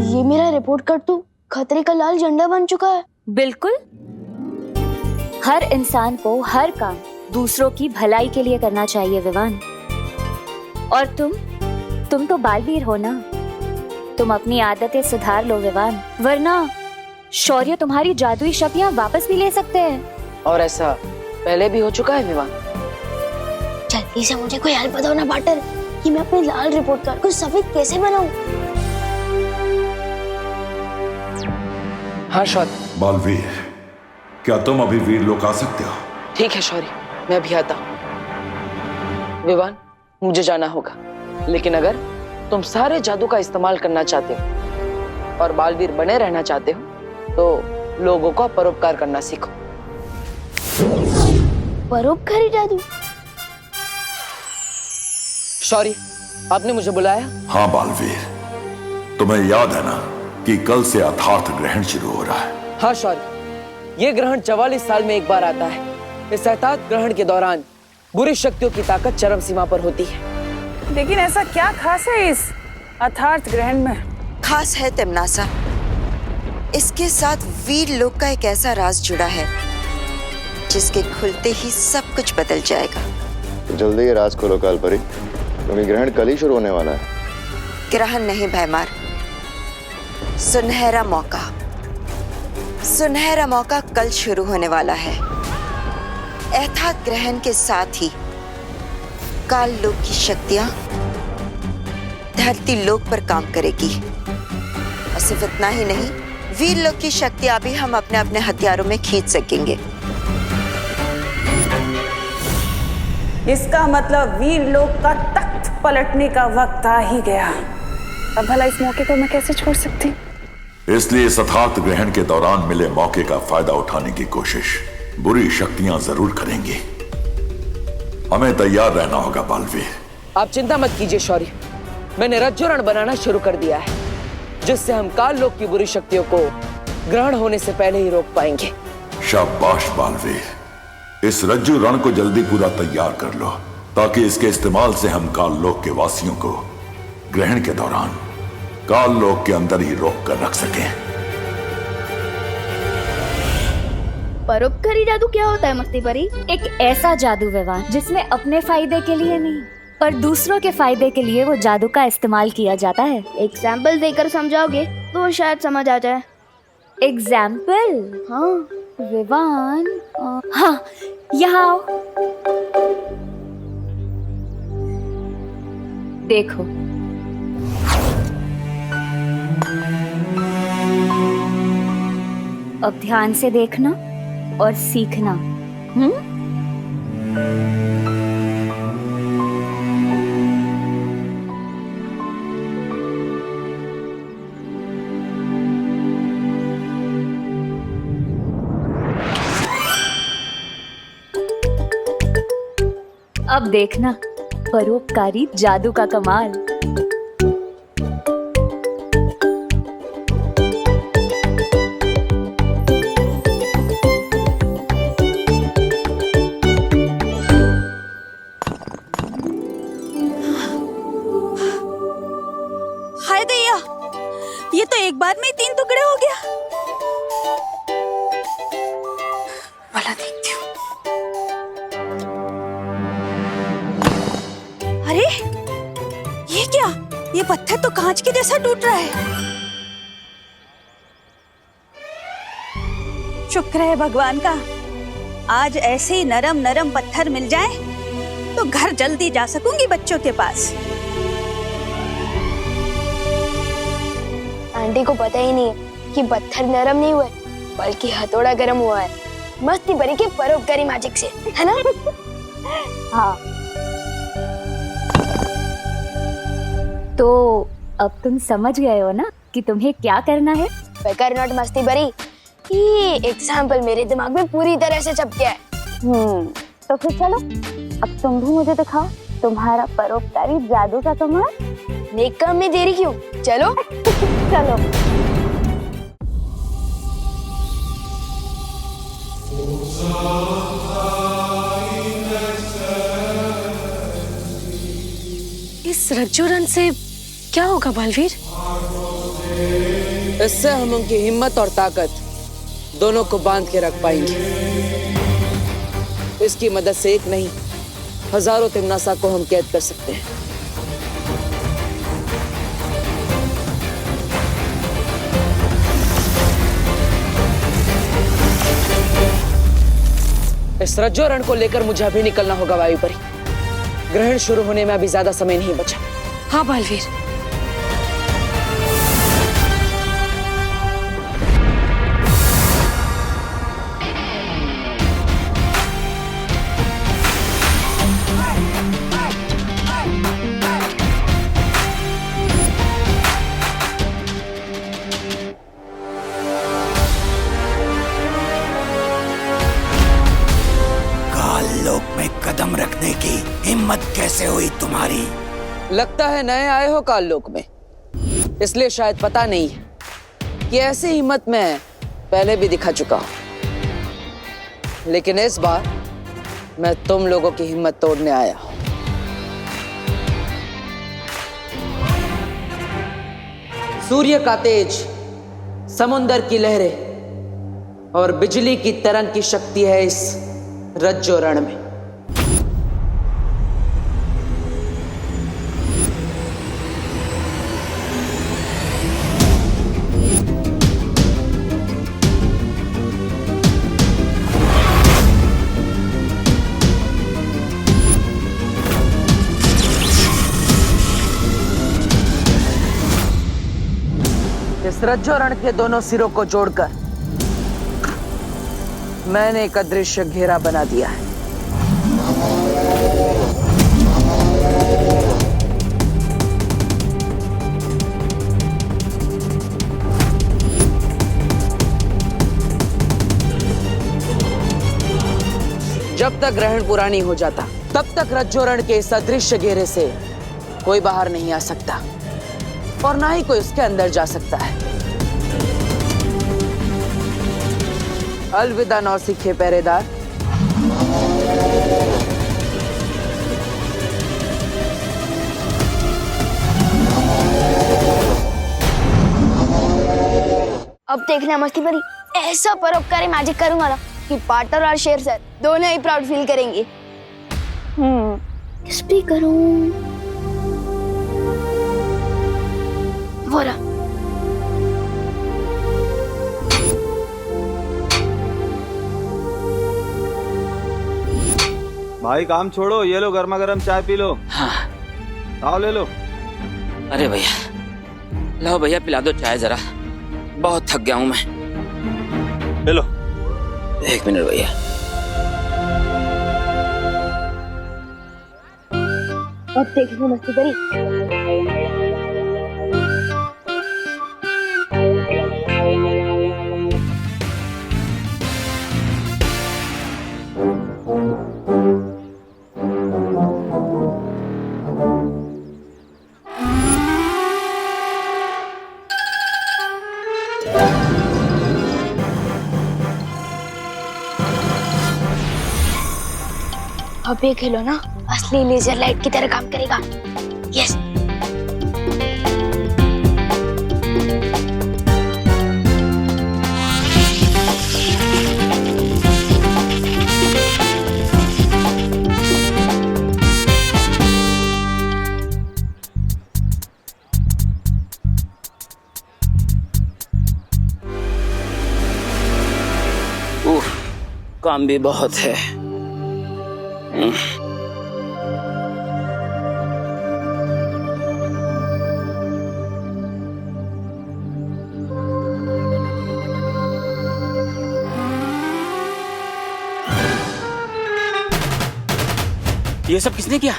ये मेरा रिपोर्ट कार्ड तो खतरे का लाल झंडा बन चुका है। बिल्कुल, हर इंसान को हर काम दूसरों की भलाई के लिए करना चाहिए विवान। और तुम तो बालवीर हो ना, तुम अपनी आदतें सुधार लो विवान, वरना शौर्य तुम्हारी जादुई शक्तियां वापस भी ले सकते हैं। और ऐसा पहले भी हो चुका है विवान। जल्दी से मुझे कोई हेल्प दो ना पार्टनर, कि मैं अपने लाल रिपोर्ट कार्ड को सफेद कैसे बनाऊं? हाँ शौर्य। बालवीर, क्या तुम अभी वीर लोक आ सकते हो? ठीक है शौर्य, मैं अभी आता हूँ। विवान, मुझे जाना होगा, लेकिन अगर तुम सारे जादू का इस्तेमाल करना चाहते हो और बालवीर बने रहना चाहते हो तो लोगों को परोपकार करना सीखो। परोपकारी जादू? शौर्य, आपने मुझे बुलाया? हाँ बालवीर, तुम्हें याद है ना कि कल से अथार्थ ग्रहण शुरू हो रहा है? हाँ शौर्य, ये ग्रहण 44 साल में एक बार आता है। इस अथार्थ ग्रहण के दौरान बुरी शक्तियों की ताकत चरम सीमा पर होती है। लेकिन ऐसा क्या खास है इस अथार्थ ग्रहण में? खास है तिमनासा, इसके साथ वीर लोक का एक ऐसा राज जुड़ा है जिसके खुलते ही सब कुछ बदल जाएगा। तो जल्दी ये राज खोलो कालपरी, क्योंकि ग्रहण कल ही शुरू होने वाला है। ग्रहण नहीं भैमार, सुनहरा मौका। सुनहरा मौका कल शुरू होने वाला है। अथार्थ ग्रहण के साथ ही काल लोक की शक्तियां धरती लोक पर काम करेगी। और सिर्फ इतना ही नहीं, वीर लोक की शक्तियां भी हम अपने अपने हथियारों में खींच सकेंगे। इसका मतलब वीर लोक का तख्त पलटने का वक्त आ ही गया। अब भला इस मौके को मैं कैसे छोड़ सकती? इसलिए इस अथार्थ ग्रहण के दौरान मिले मौके का फायदा उठाने की कोशिश बुरी शक्तियां जरूर करेंगी। हमें तैयार रहना होगा बालवीर। आप चिंता मत कीजिए शौर्य, मैंने रज्जुरण बनाना शुरू कर दिया है, जिससे हम काल लोक की बुरी शक्तियों को ग्रहण होने से पहले ही रोक पाएंगे। शाबाश बालवीर, इस रज्जु रण को जल्दी पूरा तैयार कर लो, ताकि इसके इस्तेमाल से हम काल लोक के वासियों को ग्रहण के दौरान काल लोक के अंदर ही रोक कर रख सकें। परोपकारी जादू क्या होता है मस्ती परी? एक ऐसा जादू विवान जिसमें अपने फायदे के लिए नहीं पर दूसरों के फायदे के लिए वो जादू का इस्तेमाल किया जाता है। एग्जाम्पल देकर समझाओगे तो शायद समझ आ जाए। एग्जाम्पल? हाँ विवान, हाँ यहाँ आओ। देखो, अब ध्यान से देखना और सीखना। अब देखना परोपकारी जादू का कमाल। हाय दैया, ये तो एक बार में ही 3 टुकड़े हो गया। भला देखती हूँ। अरे ये क्या? ये पत्थर तो कांच के जैसा टूट रहा है। शुक्र है भगवान का, आज ऐसे ही नरम नरम पत्थर मिल जाए तो घर जल्दी जा सकूंगी बच्चों के पास। आंटी को पता ही नहीं है कि पत्थर नरम नहीं हुए बल्कि हथौड़ा गर्म हुआ है, मस्ती परी के परोपकारी मैजिक से, है ना? हाँ, तो अब तुम समझ गए हो ना कि तुम्हें क्या करना है? बेकार नॉट मस्ती परी, ये एग्जाम्पल मेरे दिमाग में पूरी तरह से छप गया है। तो फिर चलो, अब तुम भी मुझे दिखाओ तुम्हारा परोपकारी जादू का कमाल। नेक काम में देरी क्यों, चलो। चलो। इस रज्जुरन से क्या होगा बालवीर? इससे हम उनकी हिम्मत और ताकत दोनों को बांध के रख पाएंगे। इसकी मदद से एक नहीं, हजारों तिमनासा को हम कैद कर सकते हैं। इस रज्जो रण को लेकर मुझे अभी निकलना होगा वायुपरी। ग्रहण शुरू होने में अभी ज्यादा समय नहीं बचा। हाँ बालवीर। लोक में कदम रखने की हिम्मत कैसे हुई तुम्हारी? लगता है नए आए हो काल लोक में, इसलिए शायद पता नहीं है कि ऐसी हिम्मत मैं पहले भी दिखा चुका हूं। लेकिन इस बार मैं तुम लोगों की हिम्मत तोड़ने आया हूं। सूर्य का तेज, समुंदर की लहरें और बिजली की तरंग की शक्ति है इस रज्जो रण में। इस रज्जो रण के दोनों सिरों को जोड़कर मैंने एक अदृश्य घेरा बना दिया है। जब तक ग्रहण पूरा नहीं हो जाता, तब तक रज्जो रण के इस अदृश्य घेरे से कोई बाहर नहीं आ सकता और ना ही कोई उसके अंदर जा सकता है। अलविदा नौसिखे पहरेदार। अब देखना मस्ती परी, ऐसा परोपकारी मैजिक करूंगा ना कि पार्टनर और शेर सर दोनों ही प्राउड फील करेंगे। किस पे करूं? वो रहा। भाई काम छोड़ो, ये लो गर्मा गर्म चाय पी लो। हाँ। आओ ले लो। अरे भैया, लो भैया पिला दो चाय जरा, बहुत थक गया हूं मैं। ले लो। एक मिनट भैया। अब देखो मस्ती परी। अब ये खेलो ना असली लेजर लाइट की तरह काम करेगा। यस। काम भी बहुत है। ये सब किसने किया?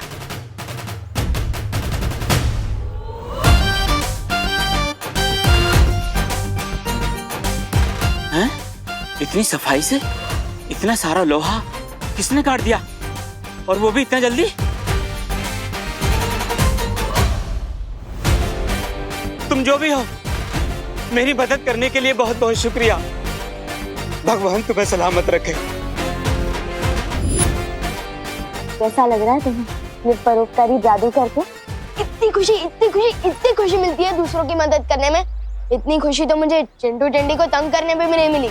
हैं? इतनी सफाई से इतना सारा लोहा किसने काट दिया, और वो भी इतना जल्दी? तुम जो भी हो, मेरी मदद करने के लिए बहुत बहुत शुक्रिया। भगवान तुम्हें सलामत रखे। कैसा लग रहा है तुम्हें ये परोपकारी जादू करके? इतनी खुशी, इतनी खुशी, इतनी खुशी मिलती है दूसरों की मदद करने में। इतनी खुशी तो मुझे चिंटू टेंडी को तंग करने में भी नहीं मिली।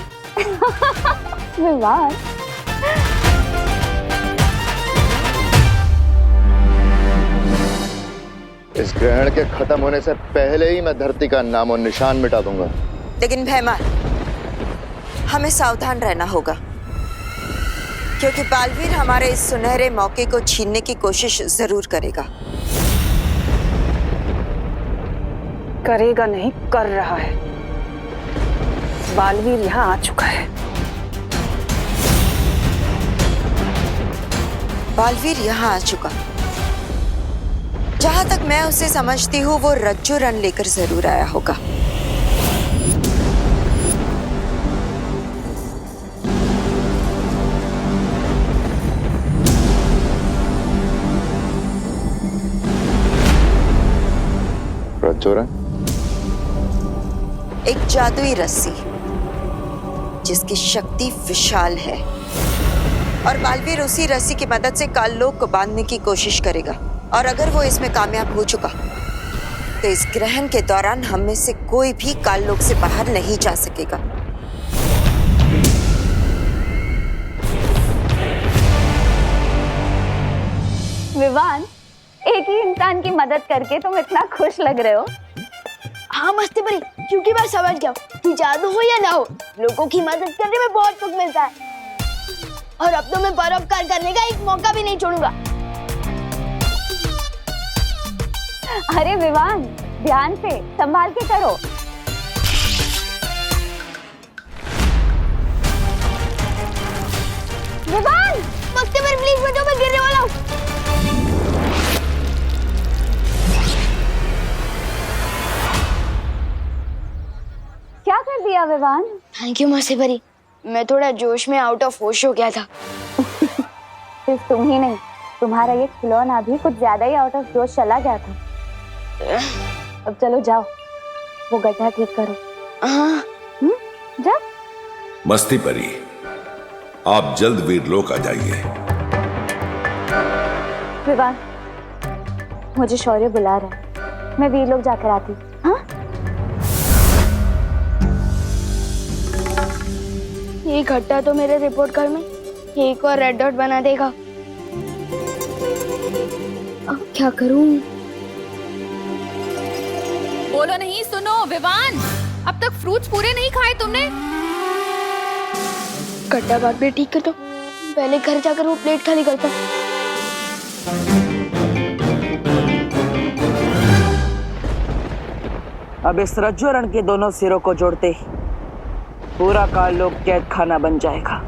इस ग्रहण के खत्म होने से पहले ही मैं धरती का नामो निशान मिटा दूंगा। लेकिन भैमान, हमें सावधान रहना होगा, क्योंकि बालवीर हमारे इस सुनहरे मौके को छीनने की कोशिश जरूर करेगा। करेगा नहीं, कर रहा है। बालवीर यहाँ आ चुका है। बालवीर यहाँ आ चुका। जहां तक मैं उसे समझती हूँ, वो रज्जू रन लेकर जरूर आया होगा। रज्जू रन? एक जादुई रस्सी जिसकी शक्ति विशाल है, और बालवीर उसी रस्सी की मदद से काललोक को बांधने की कोशिश करेगा। और अगर वो इसमें कामयाब हो चुका तो इस ग्रहण के दौरान हम में से कोई भी काललोक से बाहर नहीं जा सकेगा। विवान, एक ही इंसान की मदद करके तुम इतना खुश लग रहे हो। हाँ मस्ती परी, क्योंकि मैं समझ गया कि जादू हो या ना हो, लोगों की मदद करने में बहुत सुख मिलता है। और अब तो मैं परोपकार करने का एक मौका भी नहीं छोड़ूंगा। अरे विवान, ध्यान से, संभाल के करो। विवान, मस्ती परी प्लीज बेटो, मैं गिरने वाला हूँ। क्या कर दिया विवान? थैंक यू मस्ती परी, मैं थोड़ा जोश में आउट ऑफ होश हो गया था। सिर्फ तुम ही नहीं, तुम्हारा ये खिलौना भी कुछ ज्यादा ही आउट ऑफ जोश चला गया था। अब चलो जाओ, वो गड्ढा ठीक करो। जाओ। मस्ती परी, आप जल्द वीरलोक आ जाइए। विवान, मुझे शौर्य बुला रहा है, मैं वीरलोक जाकर आती हूँ। हाँ? ये घट्टा तो मेरे रिपोर्ट कार्ड में एक और रेड डॉट बना देगा। अब क्या करूं? बोलो नहीं, सुनो विवान, अब तक फ्रूट्स पूरे नहीं खाए तुमने। घट्टा बात भी ठीक कर दो, पहले घर जाकर वो प्लेट खाली करता। अब इस रज्जू रण के दोनों सिरों को जोड़ते ही पूरा काललोक कैद खाना बन जाएगा।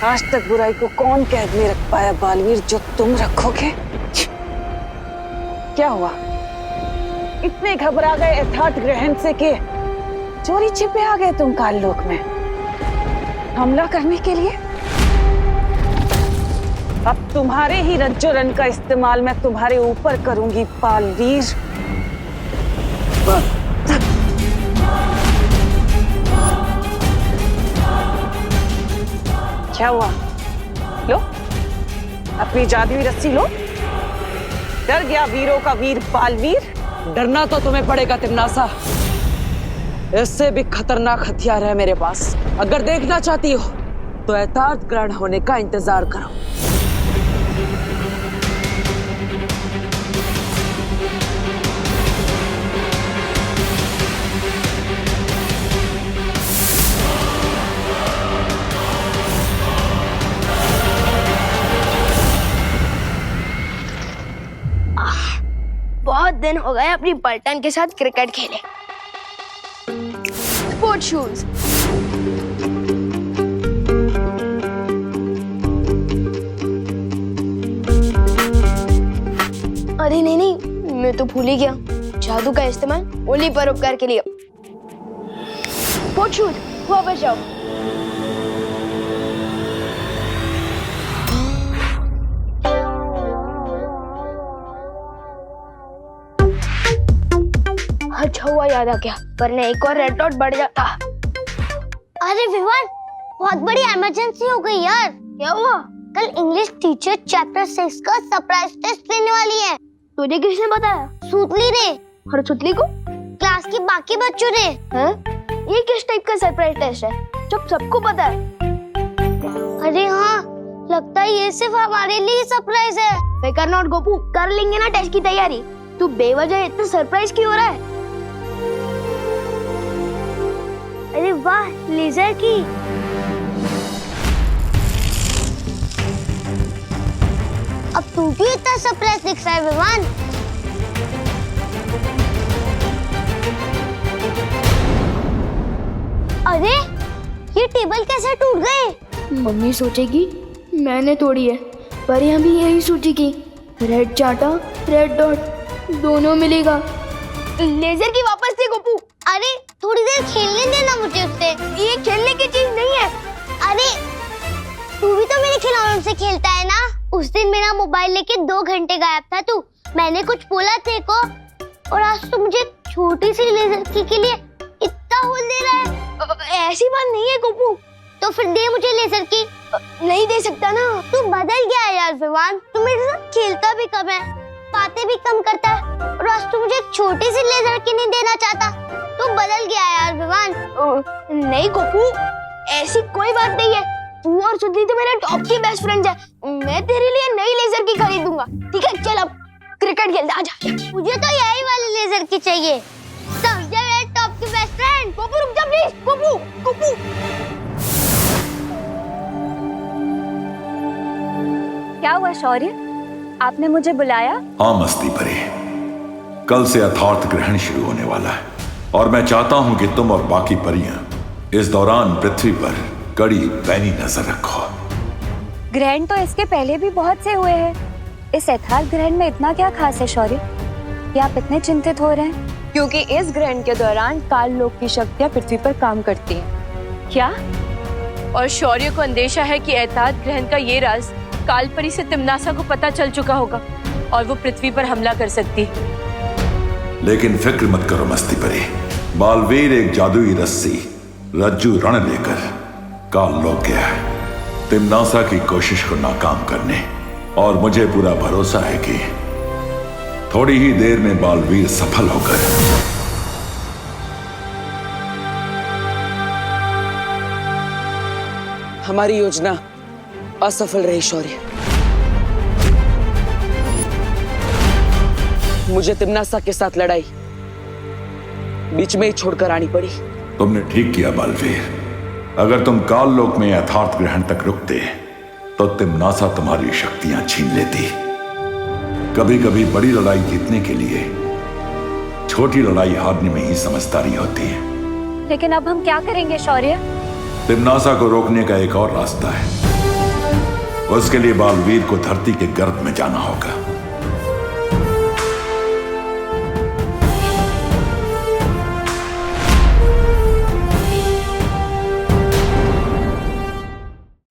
आज तक बुराई को कौन कैद में रख पाया बालवीर, जो तुम रखोगे? क्या हुआ? इतने घबरा गए यथार्थ ग्रहण से कि चोरी छिपे आ गए तुम काललोक में हमला करने के लिए? अब तुम्हारे ही रज्जू रन का इस्तेमाल मैं तुम्हारे ऊपर करूंगी बालवीर। क्या हुआ? लो अपनी जादुई रस्सी लो। डर गया वीरों का वीर बालवीर? डरना तो तुम्हें पड़ेगा तिम्नासा, इससे भी खतरनाक हथियार है मेरे पास। अगर देखना चाहती हो तो यथार्थ ग्रहण होने का इंतजार करो। बहुत दिन हो गए अपनी पलटन के साथ क्रिकेट खेले। Sport shoes. अरे नहीं, मैं तो भूल ही गया, जादू का इस्तेमाल ओली परोपकार के लिए। स्पोर्ट शूज, वापस जाओ। अच्छा हुआ याद आ गया, वरना एक और रेड डॉट बढ़ जाता। अरे विवान, बहुत बड़ी इमरजेंसी हो गई यार। क्या हुआ? कल इंग्लिश टीचर चैप्टर 6 का सरप्राइज टेस्ट लेने वाली है। तुझे किसने बताया? सूतली ने। और सूतली को? क्लास के बाकी बच्चों ने। हैं? ये किस टाइप का सरप्राइज टेस्ट है जब सबको पता है? अरे हाँ, लगता है ये सिर्फ हमारे लिए सरप्राइज है। फिकर नॉट गोपू, कर लेंगे ना टेस्ट की तैयारी। तू बेवजह इतना सरप्राइज क्यों हो रहा है? अरे वाह, लेजर की। अब तू क्यों इतना सरप्राइज दिख रहा है विमान? अरे ये टेबल कैसे टूट गए? मम्मी सोचेगी मैंने तोड़ी है, पर यहाँ भी यही सोचेगी रेड चाटा रेड डॉट दोनों मिलेगा। लेजर की वापस दे गोपू। अरे थोड़ी देर खेलने देना मुझे उससे। ये खेलने की चीज नहीं है। अरे तू भी तो मेरे खिलौनों से खेलता है ना। उस दिन मेरा मोबाइल लेके 2 घंटे गायब था तू। मैंने कुछ बोला तेरे को, और आज तू मुझे छोटी सी लेजर की के लिए इतना होल दे रहा है। ऐसी बात नहीं है गोपू। तो फिर दे मुझे लेजर की। नहीं दे सकता ना। तू बदल गया है यार विमान। तू मेरे साथ खेलता भी कम है, बातें भी कम करता है, और आज तू मुझे छोटी सी लेजर की नहीं देना चाहता। तू बदल गया है यार विमान। नहीं गोपू, ऐसी कोई बात नहीं है। तू और सुधली तो मेरे टॉप की बेस्ट फ्रेंड है। मैं तेरे लिए नई लेजर की खरीदूंगा। ठीक है, चल अब क्रिकेट खेलते। आजा। मुझे तो यही वाली लेजर की चाहिए। समझा मेरे टॉप की बेस्ट फ्रेंड। गोपू रुक जा प्लीज। गोपू, गोपू। क्या हुआ शौर्य, आपने मुझे बुलाया? हाँ मस्ती परी, कल से यथार्थ ग्रहण शुरू होने वाला है और मैं चाहता हूं कि तुम और बाकी परियां इस दौरान पृथ्वी पर कड़ी पैनी नजर रखो। ग्रहण तो इसके पहले भी बहुत से हुए हैं। इस यथार्थ ग्रहण में इतना क्या खास है शौर्य कि आप इतने चिंतित हो रहे हैं? क्योंकि इस ग्रहण के दौरान काल लोक की शक्तियां पृथ्वी पर काम करती हैं। क्या? और शौर्य को अंदेशा है कि यथार्थ ग्रहण का ये राज कालपरी से तिम्नासा को पता चल चुका होगा और वो पृथ्वी पर हमला कर सकती है। लेकिन फिक्र मत करो मस्ती परी, बालवीर एक जादुई रस्सी रज्जू रण लेकर काल लोक गया है तिम्नासा की कोशिश को नाकाम करने, और मुझे पूरा भरोसा है कि थोड़ी ही देर में बालवीर सफल होकर हमारी योजना असफल रही शौर्य। मुझे तिम्नासा के साथ लड़ाई बीच में ही छोड़कर आनी पड़ी। तुमने ठीक किया बालवीर। अगर तुम काल लोक में यथार्थ ग्रहण तक रुकते तो तिम्नासा तुम्हारी शक्तियां छीन लेती। कभी कभी बड़ी लड़ाई जीतने के लिए छोटी लड़ाई हारने में ही समझदारी होती है। लेकिन अब हम क्या करेंगे शौर्य? तिम्नासा को रोकने का एक और रास्ता है। उसके लिए बालवीर को धरती के गर्भ में जाना होगा।